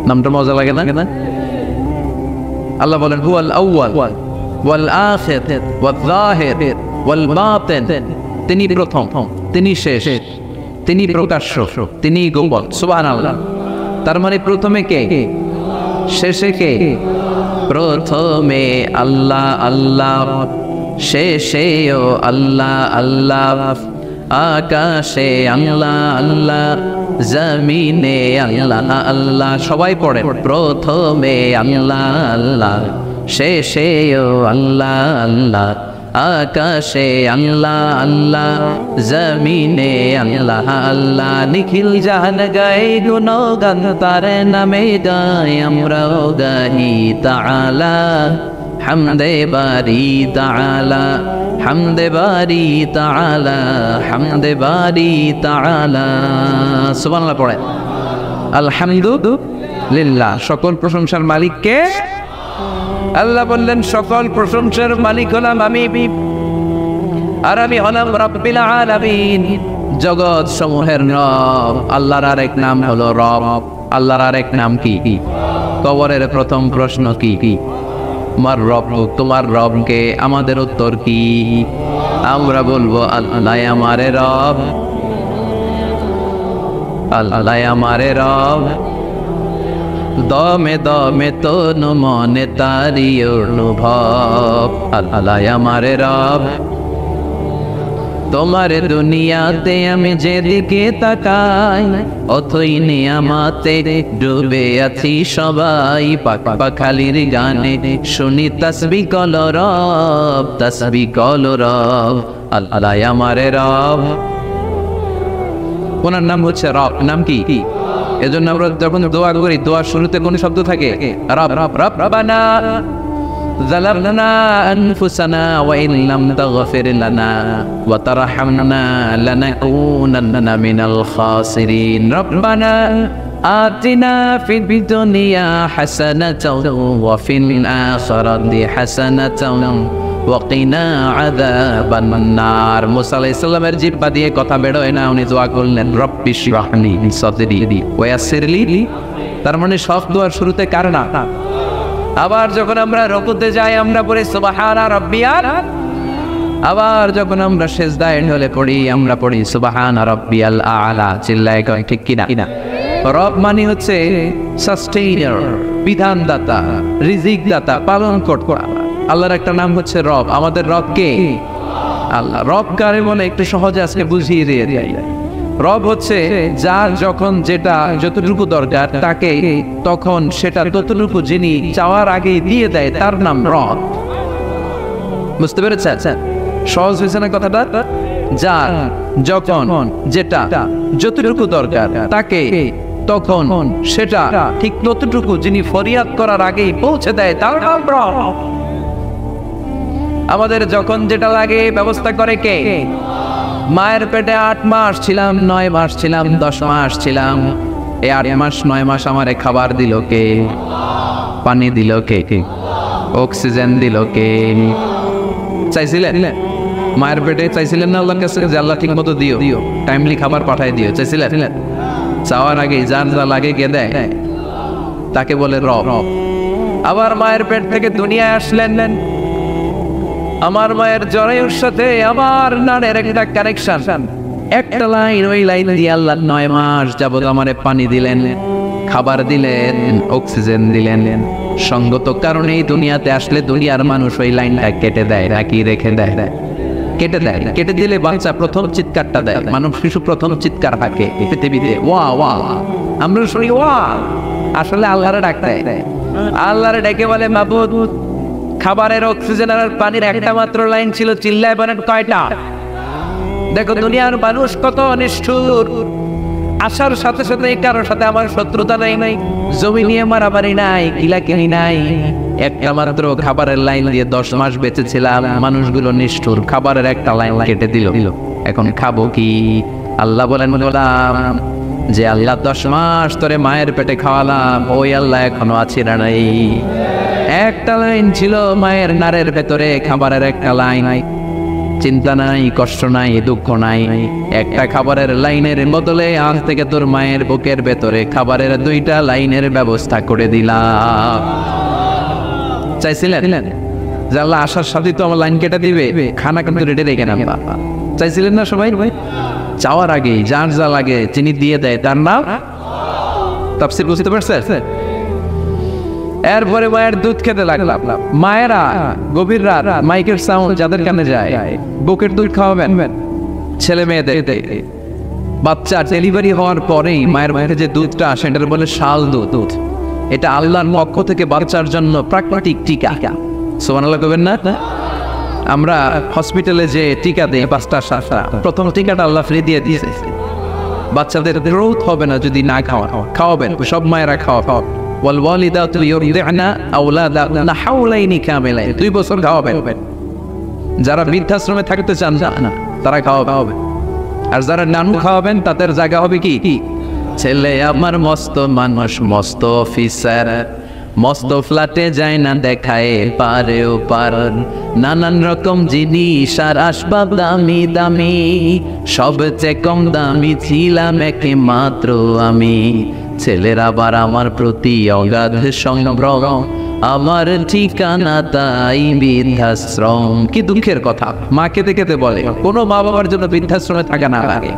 Speaker 1: নামটা মজা লাগে না? আল্লাহ বলেন হুয়াল আউয়াল ওয়াল আখির ওয়াল যাহির ওয়াল বাতিন, তিনি প্রথম, তিনি শেষ, তিনি প্রকাশ্য, তিনি গোপন। সুবহানাল্লাহ। তার মানে প্রথমে কে?
Speaker 2: শেষে কে? প্রথমে আল্লাহ আল্লাহ, শেষেও আল্লাহ আল্লাহ, আকাশে আল্লাহ আল্লাহ, জমিনে আল্লাহ আল্লাহ। সবাই পড়ে, প্রথমে আল্লাহ আল্লাহ, শেষেও আল্লাহ আল্লাহ, আকাশে আল্লাহ আল্লাহ, জমিনে আল্লাহ আল্লাহ। নিখিল জাহান গায়ে গুণগান তার নামে গায়, আমরাও গাহি তাআলা হামদে বারি তাআলা, হামদে বারি তাআলা, হামদে বারি তাআলা। সুবহানাল্লাহ পড়ে। আলহামদুলিল্লাহ, সকল প্রশংসার মালিক কে? আল্লাহ বললেন সকল প্রশংসার মালিক হলাম আমি, আর আমি হলাম রব্বিল আলামিন, জগৎ সমূহের রব। আল্লাহর আরেক নাম হলো রব। আল্লাহর আরেক নাম কি? কবরের প্রথম প্রশ্ন কি? তোমার রব, তোমার রবকে। আমাদের উত্তর কি? আমরা বলবো আল্লাহ আমারে রব, আল্লাহ আমারে রব। দমে দমে তন মনে তারি অনুভব, আল্লাহ আমারে রব। তোমার দুনিয়াতে আমি যেদিকে তাকাই, অথই নিয়ামতে ডুবে আছি সবাই। পাখালির গানে শুনি তাসবিহ কল রব, তাসবিহ কল রব, আল্লাহ আমারে রব। ওনার নাম হচ্ছে রব। নাম কি? এজন্য আমরা যখন দোয়া করি, দোয়ার শুরুতে কোন শব্দ থাকে? রব। রব্বানা যালামনা আনফুসানা ওয়া ইন লাম তাগফির লানা ওয়া তারহামনা লানাকুনান্না মিনাল খাসিরিন। রব্বানা আতিনা ফিদ দুনিয়া হাসানাতাও ওয়া ফিল আখিরাতি হাসানাতাও ওয়া কিনা আযাবান নার। মুসা আলাইহিস সালামের জিহ্বা দিয়ে কথা বের হয় না, উনি দোয়া করলেন রব্বি ইশরাহলি সাদরি ওয়া ইয়াসসিরলি। তার মানে সব দোয়ার শুরুতে কার নাম? আবার যখন আমরা রুকুতে যাই আমরা পড়ি সুবহানা রাব্বিয়াল, আবার যখন আমরা সিজদায় ঢলে পড়ি আমরা পড়ি সুবহানা রাব্বিয়াল আ'লা। চিল্লায় কয় ঠিক কিনা? রব মানে হচ্ছে সাস্টেইনার, বিধানদাতা, রিজিক দাতা, পালন কর্তা। আল্লাহর একটা নাম হচ্ছে রব। আমাদের রব কে? আল্লাহ। রব কারে বলে একটু সহজে আজকে বুঝিয়ে দিয়ে যাই। রব হচ্ছে যার যখন যেটা যতটুকু দরকার তাকে তখন সেটা ততটুকু যিনি চাওয়ার আগে দিয়ে দেয়, তার নাম রব। বুঝতে পেরেছেন? সহজ হয়েছে না কথাটা? যার যখন যেটা যতটুকু দরকার তাকে তখন সেটা ঠিক ততটুকু যিনি ফরিয়াদ করার আগেই পৌঁছে দেয়, তার নাম রব। আমাদের যখন যেটা লাগে ব্যবস্থা করে কে? মায়ের পেটে 8 মাস ছিলাম, 9 মাস ছিলাম, 10 মাস ছিলাম, এই 8 মাস 9 মাস আমারে খাবার দিল কে? পানি দিল কে? অক্সিজেন দিল কে? চাইছিলেন? মায়ের পেটে চাইছিলেন না আল্লাহর কাছে যে আল্লাহ ঠিক মতো দিও, টাইমলি খাবার পাঠাই দিও? চাইছিলেন? চাওয়ার আগে যার যা লাগে কে দেয়? তাকে বলে রব। আবার মায়ের পেট থেকে দুনিয়ায় আসলেন, আমার মায়ের জরায়ুর সাথে আমার নানের একটা কানেকশন, একটা লাইন, ওই লাইন দিয়ে আল্লাহ 9 মাস যাবত আমারে পানি দিলেন, খাবার দিলেন, অক্সিজেন দিলেন। সঙ্গত কারণে এই দুনিয়াতে আসলে দুনিয়ার মানুষ ওই লাইনটা কেটে দেয় নাকি রেখে দেয়? কেটে দেয়। কেটে দিলে বাচ্চা প্রথম চিৎকারটা দেয়, মানব শিশু প্রথম চিৎকার থাকে পৃথিবীতে, ওয়া ওয়া। আমরা শুনি ওয়া, আসলে আল্লাহরে ডাকতে দেয়। আল্লাহরে ডেকে বলে মাবুদ, খাবারের, অক্সিজেন আর পানির একটা মাত্র লাইন ছিল, চিল্লায় বলেন কয়টা? দেখো দুনিয়ার মানুষ কত নিষ্ঠুর। আসার সাথে সাথে কারোর সাথে আমার শত্রুতা নাই, জমি নিয়ে মারামারি নাই, কিলাকিলি নাই, একটা মাত্র খাবারের লাইন দিয়ে 10 মাস বেঁচেছিলাম। মানুষগুলো নিষ্ঠুর, খাবারের একটা লাইন কেটে দিল, এখন খাবো কি? আল্লাহ বলেন বললাম যে আল্লাহ 10 মাস ধরে মায়ের পেটে খাওয়ালাম, ওই আল্লাহ এখনো আছে না নাই? একটা লাইন ছিল মায়ের নারের ভেতরে, খাবারের একটা লাইন। চিন্তা নাই, কষ্ট নাই, দুঃখ নাই। একটা খাবারের লাইনের বদলে আজ থেকে তোর মায়ের বুকের ভেতরে খাবারের 2টা লাইনের ব্যবস্থা করে দিলাম। চাইছিলেন যে আল্লাহ আসার সাথে তো আমার লাইন কেটে দিবে, খানা কিন্তু রেডি রেখে না? চাইছিলেন না সবাই? চাওয়ার আগে যার যা লাগে যিনি দিয়ে দেয় তার নাম। তাফসীর বুঝতে পারছেন? এরপরে মায়ের দুধ খেতে লাগলাম। মায়েরা গভীর রাত মাইকের সাউন্ড যাদের কানে যায়, বুকের দুধ খাওয়াবেন ছেলে মেয়েদের। বাচ্চা ডেলিভারি হওয়ার পরেই মায়ের মুখে যে দুধটা আসে এটার বলে শাল দুধ। এটা আল্লাহর পক্ষ থেকে বাচ্চার জন্য প্রাকৃতিক টিকা। সুবহানাল্লাহ কবেন না? আমরা হসপিটালে যে টিকা দেই 5টা 7টা, প্রথম টিকাটা আল্লাহ ফ্রি দিয়ে দিয়েছে। বাচ্চাদের গ্রোথ হবে না যদি না খাওয়াবেন। সব মায়েরা খাওয়াবেন। ওয়াল ওয়ালিদাতু ইউরদি'না আওলাদাহুন্না হাওলাইনি কামিলাইন, 2 বছর খাওয়াবেন। যারা বৃদ্ধাশ্রমে থাকতে চান না তারা খাওয়াবেন। আর যারা নানু খাওয়াবেন তাদের জায়গা হবে কি? ছেলে আমার মস্ত মানুষ, মস্ত অফিসার, মস্ত ফ্ল্যাটে যায় না দেখায় পারেও পার, নানান রকম জিনিস আর আসবাব দামি দামি, সবচেয়ে কম দামি ছিলাম একমাত্র আমি। ছেলের আবার আমার প্রতি অগাধ সংগ্রহ, আমার ঠিকানা তাই বৃদ্ধাশ্রম। কি দুঃখের কথা, মা কেঁদে কেঁদে বলে কোনো মা বাবার জন্য বৃদ্ধাশ্রমে থাকা না লাগে,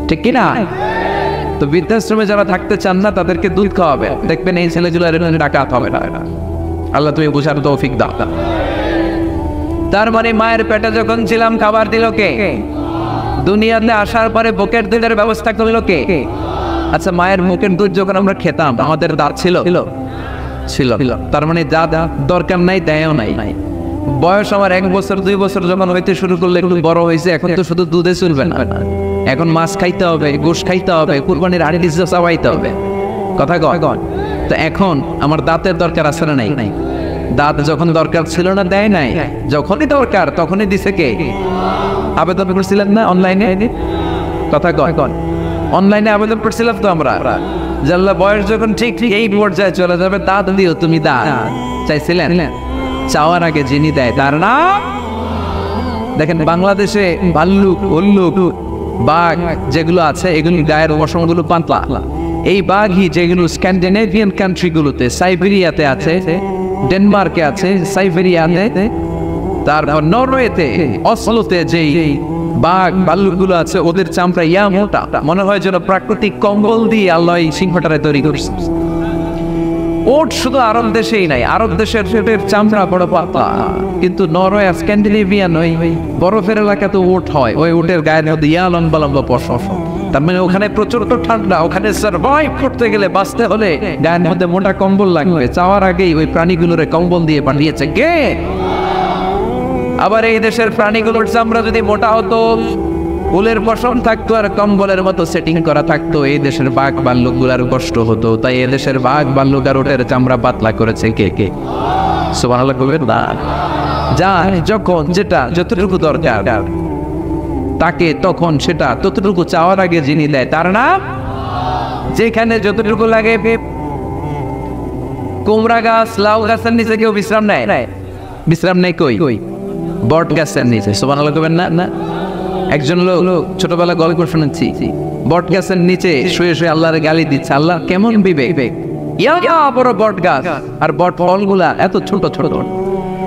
Speaker 2: ঠিক কিনা? তো বৃদ্ধাশ্রমে যারা থাকতে চান না তাদেরকে দুধ খাওয়াবে, দেখবেন এই ছেলেগুলো ডাকাত হবে না। আল্লাহ তুমি বুঝার তৌফিক দাও। তার মানে মায়ের পেটে যখন ছিলাম খাবার দিল কে? দুনিয়াতে আসার পরে বুকের দুধের ব্যবস্থা করলো কে? আচ্ছা, মায়ের মুখের দুধ যখন আমরা খেতাম আমাদের দাঁত ছিল? তার মানে যা দরকার নাই দেয়ও নাই। বয়স আমার 1 বছর 2 বছর যখন হইতে শুরু করলে একটু বড় হয়েছে, এখন তো শুধু দুধে চলবে না, এখন মাছ খাইতে হবে, গোশ খাইতে হবে, কুরবানির হাড়ি চাবাইতে হবে। কথা কয়? তো এখন আমার দাঁতের দরকার আছে না নাই? দাঁত যখন দরকার ছিল না দেয় নাই, যখনই দরকার তখনই দিছে কে? আবেদন করছিলেন না অনলাইনে? কথা কয়? অনলাইনে আবেদন করছিলাম তো আমরা, জানলা বয়স যখন ঠিক এই পর্যায়ে চলে যাবে দাঁত দিও তুমি, দাঁত চাইছিলেন? চাওয়ার আগে যিনি দেয় তার নাম। দেখেন বাংলাদেশে ভাল্লুক, উল্লুক, বাঘ যেগুলো আছে এগুলো গায়ের পশমগুলো পাতলা। এই বাঘই যেগুলো স্ক্যান্ডিনেভিয়ান কান্ট্রিগুলোতে, সাইবেরিয়াতে আছে, ডেনমার্কে আছে, সাইবেরিয়াতে, তারপর নরওয়েতে, অসলোতে যেই বাঘ ভাল্লুকগুলো আছে ওদের চামড়া ইয়া মোটা, মনে হয় যেন প্রাকৃতিক কম্বল দিয়ে আল্লাহ এই সিংহটারে তৈরি করছে। ওট শুধু আরব দেশেই নাই, আরব দেশের পেটের চামড়া বড় পাতলা, কিন্তু নরওয়ে আর স্ক্যান্ডিনেভিয়ান ওই বরফের এলাকাতে ওট হয়, ওই ওটের গায়ের মধ্যে ইয়া লম্বা লম্বা পশম। তার মানে ওখানে প্রচন্ড ঠান্ডা, ওখানে সার্ভাইভ করতে গেলে, বাঁচতে হলে গায়ের মধ্যে মোটা কম্বল লাগবে। চাওয়ার আগেই ওই প্রাণীগুলোরে কম্বল দিয়ে পাঠিয়েছে কে? আবার এই দেশের প্রাণীগুলোর চামড়া যদি মোটা হতো, উলের পশম থাকতো আর কম্বলের মতো সেটিং করা থাকতো, এই দেশের বাঘ ভাল্লুকগুলার কষ্ট হতো। তাই এই দেশের বাঘ ভাল্লুক আর ওটের চামড়া পাতলা করেছে কে? সুবহানাল্লাহ কইবেন না? যা যখন যেটা যতটুকু দরকার তাকে তখন সেটা ততটুকু চাওয়ার আগে যিনি দেয় তার নাম। যেখানে যতটুকু লাগে, কুমড়া গাছ, লাউ গাছের নিচে কেউ বিশ্রাম নেয়? বিশ্রাম নেই কই? বট গাছের নিচে। সুবহানাল্লাহ কইবেন না? একজন লোক ছোটবেলা গল্প শুনেছি, বট গাছের নিচে শুয়ে শুয়ে আল্লাহর গালি দিচ্ছে। আল্লাহ কেমন বিবেক, ইয়া বড় বট গাছ আর বট ফলগুলা এত ছোট ছোট,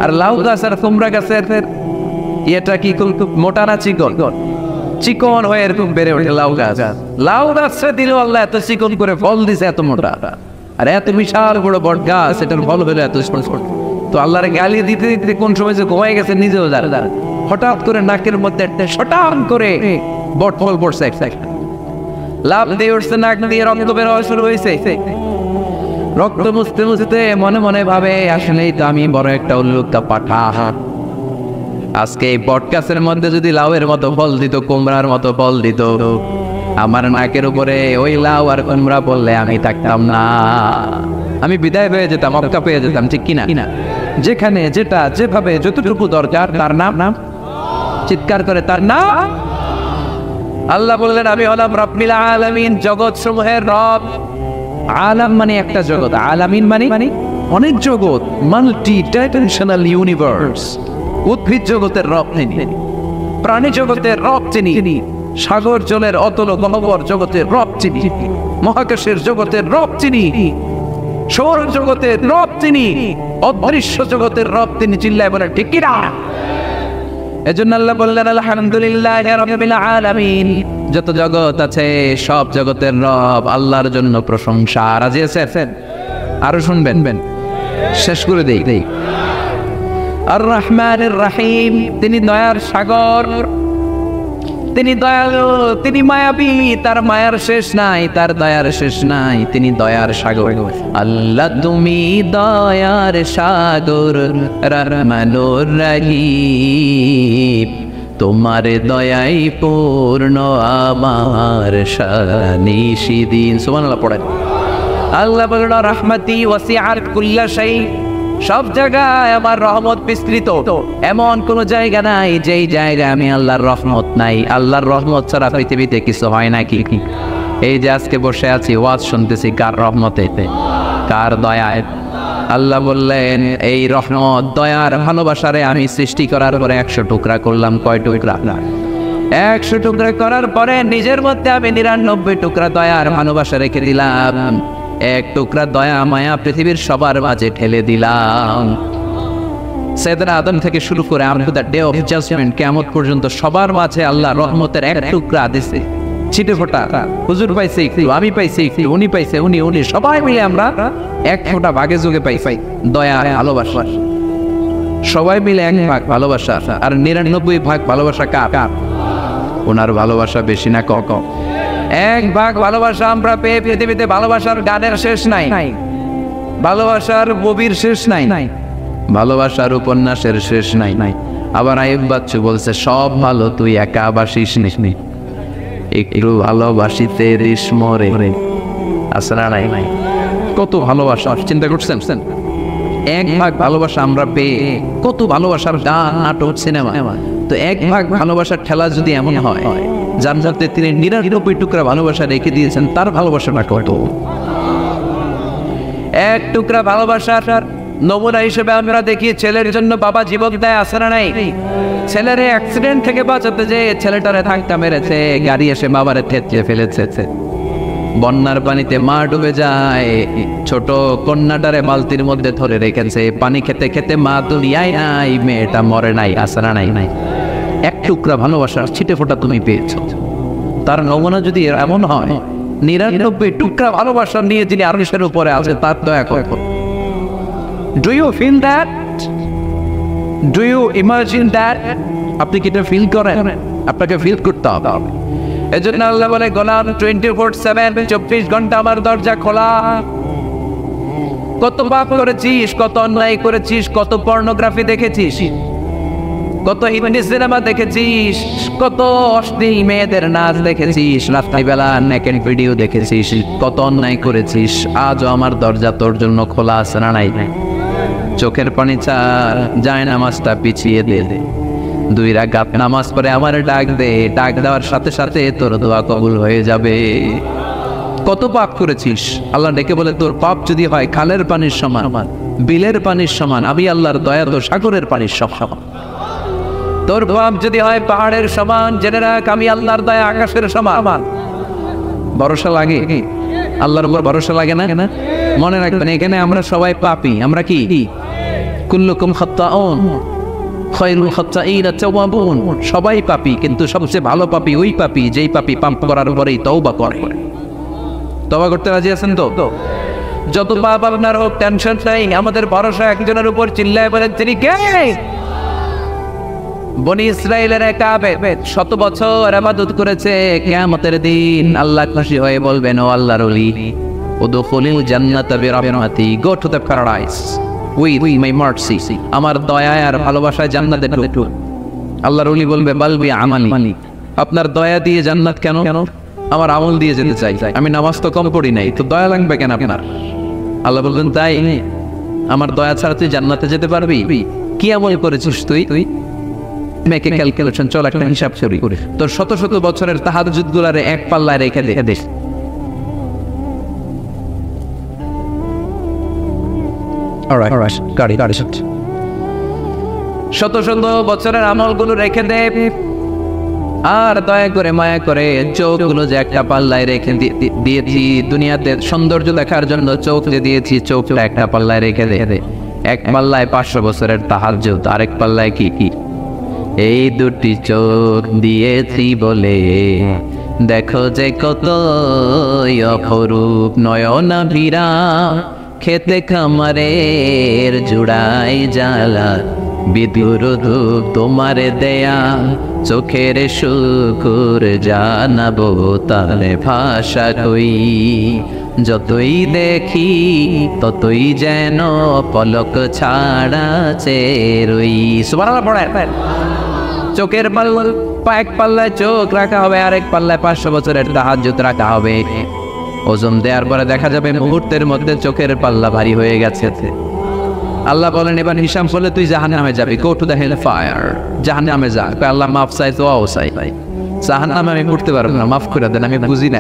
Speaker 2: আর লাউ গাছ আর কুমড়া গাছের এটা কি মোটা না চিকন? চিকন হয়ে এরকম বেড়ে ওঠে লাউ গাছ। লাউ গাছে দিল আল্লাহ এত চিকন করে ফল দিছে এত মোটা, আর এত বিশাল বড় বট গাছ এটার ফল হলো এত ছোট। তো আল্লাহর গালি দিতে দিতে কোন সময় যে ঘুমাই গেছে নিজেও জানে, হঠাৎ করে নাকের মধ্যে একটা শটান করে বট ফল পড়ছে, লাভ দিয়ে উঠছে, নাক দিয়ে রক্ত বের হওয়া শুরু হয়েছে। রক্ত মুছতে মুছতে মনে মনে ভাবে আসলেই তো আমি বড় একটা উল্লুকটা পাঠা। আজকে এই বট গাছের মধ্যে যদি লাউয়ের মতো ফল দিত, কুমড়ার মতো ফল দিত, আমার নাকের উপরে ওই লাউ আর কুমড়া পড়লে আমি থাকতাম না, আমি বিদায় হয়ে যেতাম, মক্কা পেয়ে যেতাম, ঠিক কিনা? যেখানে যেটা যেভাবে যতটুকু দরকার তার নাম। চিৎকার করে তার নাম। আল্লাহ বললেন আমি হলাম রব্বিল আলামিন, জগৎ সমূহের রব। আলাম মানে একটা জগৎ, আলামিন মানে অনেক জগৎ, মাল্টি ডাইমেনশনাল ইউনিভার্স। উদ্ভিদ জগতের রব তিনি, প্রাণী জগতের রব তিনি, সাগর জলের অতল গহ্বর জগতের রব তিনি, মহাকাশের জগতের রব তিনি, সৌর জগতের রব তিনি, অদৃশ্য জগতের রব তিনি। চিল্লায় বলে ঠিক কিনা? এজন্য আল্লাহ বললেন আলহামদুলিল্লাহি রাব্বিল আলামিন, যত জগৎ আছে সব জগতের রব আল্লাহর জন্য প্রশংসা। রাজি আছেন? আরো শুনবেন? শেষ করে দেই। আর রহমানুর রহিম, তিনি দয়ার সাগর, তিনি দয়ালু, তিনি মায়াবী, তার মায়ার শেষ নাই, তার দয়ার শেষ নাই, তিনি দয়ার সাগর। আল্লাহ তুমি দয়ার সাগর, রহমানুর রহিম, তোমার দয়াই পূর্ণ আমার নিশিদিন। সুবহানাল্লাহ পড়েন। আল্লাহ বলেন রহমতি ওয়াসিআত কুল্লা শাই, সব জায়গায় আমার রহমত বিস্তৃত, এমন কোন জায়গা নাই যেই জায়গায় আমি আল্লাহর রহমত নাই। আল্লাহর রহমত ছাড়া পৃথিবীতে কিছু হয় নাকি? এই যে আজকে বসে আছি ওয়াজ শুনতেছি, কার রহমতে? কার দয়ায়? আল্লাহ বললেন এই রহমত দয়ার ভালোবাসারে আমি সৃষ্টি করার পরে 100 টুকরা করলাম। কয় টুকরা? 100 টুকরা করার পরে নিজের মধ্যে আমি 99 টুকরা দয়ার ভালোবাসা রেখে দিলাম। 1 টুকরা দয়া মায়া পৃথিবীর সবার মাঝে ঠেলে দিলাম। সাইয়েদনা আদম থেকে শুরু করে after the day of judgement, কিয়ামত পর্যন্ত সবার মাঝে আল্লাহ রহমতের 1 টুকরা দিয়েছে। ছিটে ফোঁটা, হুজুর পাইছে একটু, আমি পাইছি একটু, উনি পাইছে, উনি সবাই মিলে আমরা 1 ফোঁটা ভাগে যোগে পাই দয়া ভালোবাসা। সবাই মিলে 1 ভাগ ভালোবাসা, আর 99 ভাগ ভালোবাসা কার? ওনার ভালোবাসা বেশি না কম? 1 ভাগ ভালোবাসা আমরা পেয়ে পৃথিবীতে ভালোবাসার গানের শেষ নাই, ভালোবাসার মুভির শেষ নাই, ভালোবাসার উপন্যাসের শেষ নাই। আবার আইয়ুব বাচ্চু বলছে সব ভালো তুই একা বাসিস নি, একটু ভালোবাসিতে রিস মরে। আসরা নাই, কত ভালোবাসা চিন্তা করছেন? 1 ভাগ ভালোবাসা আমরা পেয়ে কত ভালোবাসার গান, নাটক, সিনেমা। তো 1 ভাগ ভালোবাসার ঠেলা যদি এমন হয়, যার মধ্যে তিনি 99 টুকরা ভালোবাসা রেখে দিয়েছেন, তার ভালোবাসাটা কত? 1 টুকরা ভালোবাসার নমুনা হিসেবে আমরা দেখি ছেলের জন্য বাবা জীবন দেয়, আছে না নাই? ছেলের অ্যাক্সিডেন্ট থেকে বাঁচাতে যে ছেলেটারে ধাক্কা মেরেছে, গাড়ি এসে বাবারে থেতলে ফেলেছে, বন্যার পানিতে মা ডুবে যায়, ছোট কন্যাটারে বালতির মধ্যে ধরে রেখেছে, পানি খেতে খেতে মা দুনিয়ায় নাই, মেয়েটা মরে নাই, আছে না নাই? 1 টুকরা ভালোবাসার ছিটে ফোঁটা তুমি পেয়েছ। তার নমুনা যদি এমন হয়, 99 টুকরা ভালোবাসা নিয়ে যিনি আরশের উপরে আছে, তার দয়া কত? Do you feel that? Do you imagine that? আপনি কি এটা ফিল করেন? আপনাকে ফিল করতে হবে। এজন্য আল্লাহ বলে গোলাম 24/7, 24 ঘন্টা আমার দরজা খোলা। কত পাপ করেছিস, কত অন্যায় করেছিস, কত পর্নোগ্রাফি দেখেছিস, কত হিন্দি সিনেমা দেখেছিস, কত অশ্লীল মেয়েদের নাচ দেখেছিস, রাত্রিবেলা নেকেড ভিডিও দেখেছিস, কত অন্যায় করেছিস, আজও আমার দরজা তোর জন্য খোলা আছে না নাই? চোখের পানি চার, যায় নামাজটা পিছিয়ে দে, 2 রাকাত নামাজ পড়ে আমার ডাক দে, ডাক দেওয়ার সাথে সাথে তোর দোয়া কবুল হয়ে যাবে। কত পাপ করেছিস, আল্লাহ ডেকে বলে তোর পাপ যদি হয় খালের পানির সমান, বিলের পানির সমান, আমি আল্লাহর দয়া তো সাগরের পানির সমান। তোর পাপ যদি হয় পাহাড়ের সমান, জেনে রাখ আমি আল্লাহর দয়া আকাশের সমান। ভরসা লাগে? আল্লাহর উপর ভরসা লাগে না? মনে রাখবেন এখানে আমরা সবাই পাপী। আমরা কি? কুল্লুকুম খাত্তাউন খায়রুল খাত্তাইনা তাওয়াবুন। সবাই পাপী, কিন্তু সবচেয়ে ভালো পাপী ওই পাপী যেই পাপী পাপ করার পরেই তওবা করে। তওবা করতে রাজি আছেন তো? যত পাপ আপনার হোক টেনশন নাই, আমাদের ভরসা একজনের উপর। চিল্লায় বলেন তিনি কে? বনি ইসরাইলের এক আবেদ 100 বছর ইবাদত করেছে, কিয়ামতের দিন আল্লাহ খুশি হয়ে বলবেন ও আল্লাহর ওলি, উদখুলিল জান্নাতা বিরাহমাতি, go to the paradise with my mercy. আমার দয়া আর ভালোবাসায় জান্নাতে ঢুকো। আল্লাহর ওলি বলবে বালবি আমালি, আপনার দয়া দিয়ে জান্নাত কেন? আমার আমল দিয়ে যেতে চাই। আমি নামাজ তো কম পড়ি নাই, তো দয়া লাগবে কেন আপনার? আল্লাহ বলবেন তাই, আমার দয়া ছাড়া তুই জান্নাতে যেতে পারবি? কি আমল করেছিস তুই? মেকে ক্যালকুলেশন, চল একটা হিসাব করি। তোর শত শত বছরের তাহাজ্জুদ গুলারে 1 পাল্লায় রেখে দে। শত শত বছরের আমলগুলো রেখে দে, আর দয়া করে মায়া করে চোখগুলো যে একটা পাল্লায় রেখে দিয়েছি, দুনিয়াতে সৌন্দর্য দেখার জন্য চোখ যে দিয়েছি, চোখটা একটা পাল্লায় রেখে দে। 1 পাল্লায় 500 বছরের তাহাজ্জুদ, আরেক পাল্লায় কি? এই 2টি চোখ দিয়েছি বলে দেখো যে কত অপরূপ নয়না ভিরা, খেতে খামারের জুড়াই জ্বালা বিধুর ধূপ তোমার দেয়া চোখের শুকুর জানাবো তারে ভাষা কই যতই দেখি ততই যেন পলক ছাড়া চেরই সুবহানাল্লাহ পড়েন চোখের এক পাল্লায় চোখ রাখা হবে আরেক পাল্লায় 500 বছরের তাহাজ্জুদ রাখা হবে ওজন দেওয়ার পরে দেখা যাবে মুহূর্তের মধ্যে চোখের পাল্লা ভারী হয়ে গেছে আল্লাহ বলেন এবার হিসাব করলে তুই জাহান্নামে যাবি go to the hell fire জাহান্নামে যা আল্লাহ মাফ চাই তো চাই জাহান্নামে আমি উঠতে পারবো না মাফ করে দেন আমি বুঝি না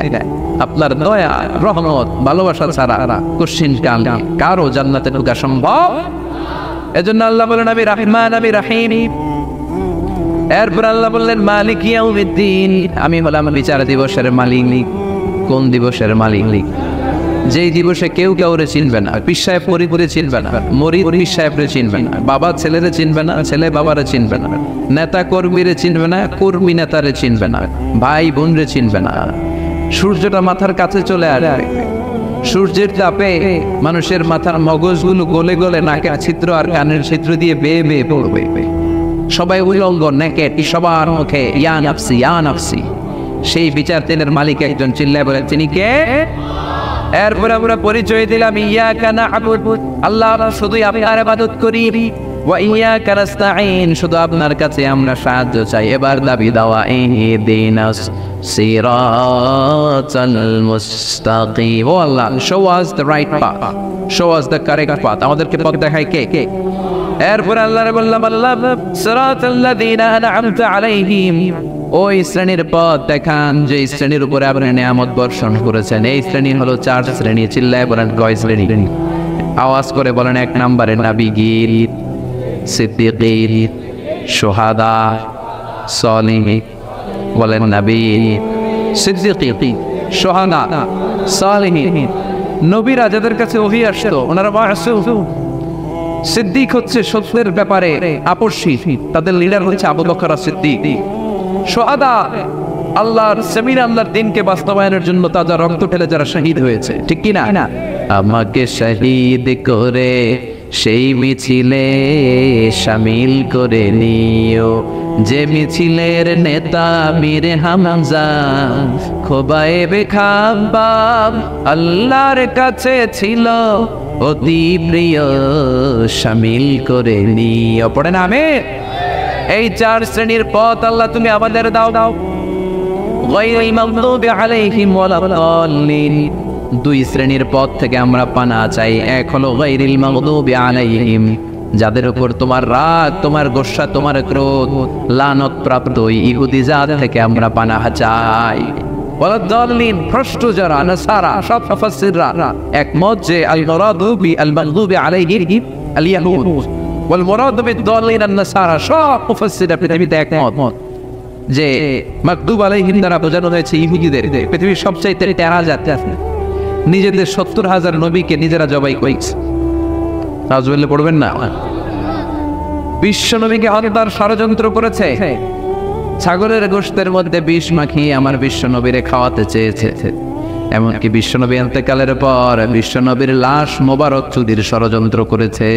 Speaker 2: আপনার দয়া রহমত ভালোবাসা ছাড়া কোশ্চিন কাল কারো জান্নাতে ঢোকা সম্ভব এজন্য আল্লাহ বলেন আমি রহমান আমি রহিম এরপর আল্লাহ বললেন মালিক ইয়াউমিদ্দিন আমি হলাম বিচার দিবসের মালিক কোন দিবসের মালিক যেই দিবসে কেউ কাউরে চিনবে না পীর সাহেব পরিপুরে চিনবে না মরিদ পীর সাহেবরে চিনবে না বাবা ছেলেরে চিনবে না ছেলে বাবারে চিনবে না নেতা কর্মীরে চিনবে না কর্মী নেতারে চিনবে না ভাই বোনরে চিনবে না সূর্যটা মাথার কাছে চলে আসবে সূর্যের তাপে মানুষের মাথার মগজগুলো গলে গলে নাকের ছিদ্র আর কানের ছিদ্র দিয়ে বেয়ে বেয়ে পড়বে সবাই উলঙ্গ নেকেট সবার মুখে ইয়া নাফসি ইয়া নাফসি সেই বিচার তেলের মালিক একজন চিল্লায় বলে তিনি কে এরপর আমরা পরিচয় দিলাম ইয়াকা না'বুদু আল্লাহ শুধুই আপনার ইবাদত করি ওয়া ইয়াকা নাস্তাঈন শুধু আপনার কাছে আমরা সাহায্য চাই এবার দাবি দাওয়া ইহদিনাস সিরাতাল মুস্তাকিম ও আল্লাহ show us the right path show us the correct path আমাদেরকে পথ দেখায় কে এরপর আল্লাহর বললাম আল্লাহ সিরাতাল্লাযীনা আন'আমতা আলাইহিম ওই শ্রেণীর পথ দেখান যে শ্রেণীর উপরে আপনি নিয়ামত বর্ষণ করেছেন এই শ্রেণী হলো 4 শ্রেণী চিল্লায় বলেন কয় শ্রেণী আওয়াজ করে বলেন 1 নম্বরে নবীগীর সিদ্দিকীর শুহাদা সালিহিন বলেন নবী সিদ্দিকীর শুহাদা সালিহিন নবীরা যাদের কাছে ওহী আসতো ওনারা মাসুম সিদ্দিক হচ্ছে সত্যের ব্যাপারে আপসী তাদের লিডার হচ্ছে আবু বকর সিদ্দিক শুহাদা আল্লাহর জমিন আল্লাহর দ্বীনকে বাস্তবায়নের জন্য তাজা রক্ত ঢেলে যারা শহীদ হয়েছে ঠিক কি না আমাকে শহীদ করে সেই মিছিলে শামিল করে নিও যে মিছিলের নেতা মীর হামজা খোবায়েবে খাব্বাব আল্লাহর কাছে ছিল অতি প্রিয় শামিল করে নিও পড়ে না আমিন এই 4 শ্রেণীর পথ আল্লাহ তুমি আমাদের দাও গায়রিল মাগদুবি আলাইহিম ওয়ালাদ-দাল্লিন 2 শ্রেণীর পথ থেকে আমরা পানা চাই এক হলো গায়রিল মাগদুবি আলাইহিম যাদের উপর তোমার রাগ তোমার গোসা তোমার ক্রোধ লানত প্রাপ্ত ইহুদি জাত থেকে আমরা পানাহ চাই ওয়ালাদ-দাল্লিন ভ্রষ্ট যারা নাসারা সব মুফাসসিররা একমত যে আল মুরাদুবি আল মাগদুবি আলাইহিম আল ইয়াহুদ ওয়াল মুরাদু বিদ-দাল্লিন আন-নাসারা সব মুফাসসিররা পৃথিবীতে একমত যে মাগদুব আলাইহিম দ্বারা বোঝানো হয়েছে ইহুদিদের পৃথিবীর সবচাইতে টেরা জাতি আছে নিজেদের 70,000 নবীকে নিজেরা জবাই করেছে রাজবলে পড়বেন না বিশ্ব নবীকে হত্যার ষড়যন্ত্র করেছে ছাগলের গোশতের মধ্যে বিষ মাখিয়ে আমার বিশ্ব নবীরে খাওয়াতে চেয়েছে এমনকি বিশ্ব নবী ইন্তেকালের পর বিশ্ব নবীর লাশ মোবারক চুরির ষড়যন্ত্র করেছে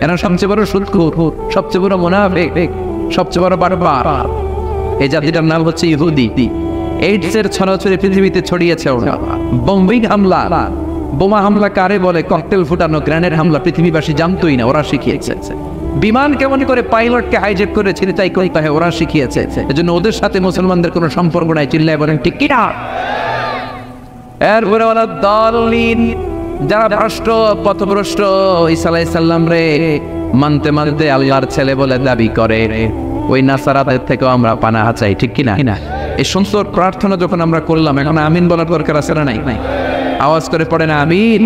Speaker 2: এরা সবচেয়ে বড় সুদখোর সবচেয়ে বড় মুনাফিক সবচেয়ে বড় বারবার এই জাতিটার নাম হচ্ছে ইহুদি এইডসের ছড়াছড়ি পৃথিবীতে ছড়িয়েছে ওরা বম্বিং হামলা বোমা হামলা কারে বলে ককটেল ফুটানো গ্রেনেড হামলা পৃথিবীবাসী জানতোই না ওরা শিখিয়েছে বিমান কেমন করে পাইলটকে হাইজ্যাক করে ছিনতাই করতে হয় ওরা শিখিয়েছে এজন্য ওদের সাথে মুসলমানদের কোনো সম্পর্ক নাই চিল্লায় বলেন ঠিক কি না এরপরে ওয়ালাদ-দাল্লিন যারা ভ্রষ্ট পথভ্রষ্ট ঈসা আলাইহিস সালাম রে মানতে মানতে আল্লাহর ছেলে বলে দাবি করে ওই নাসারাদের থেকেও আমরা পানাহ চাই ঠিক কি না এই সুন্দর প্রার্থনা যখন আমরা করলাম এখন আমিন বলার দরকার আছে না নাই আওয়াজ করে পড়ে না আমিন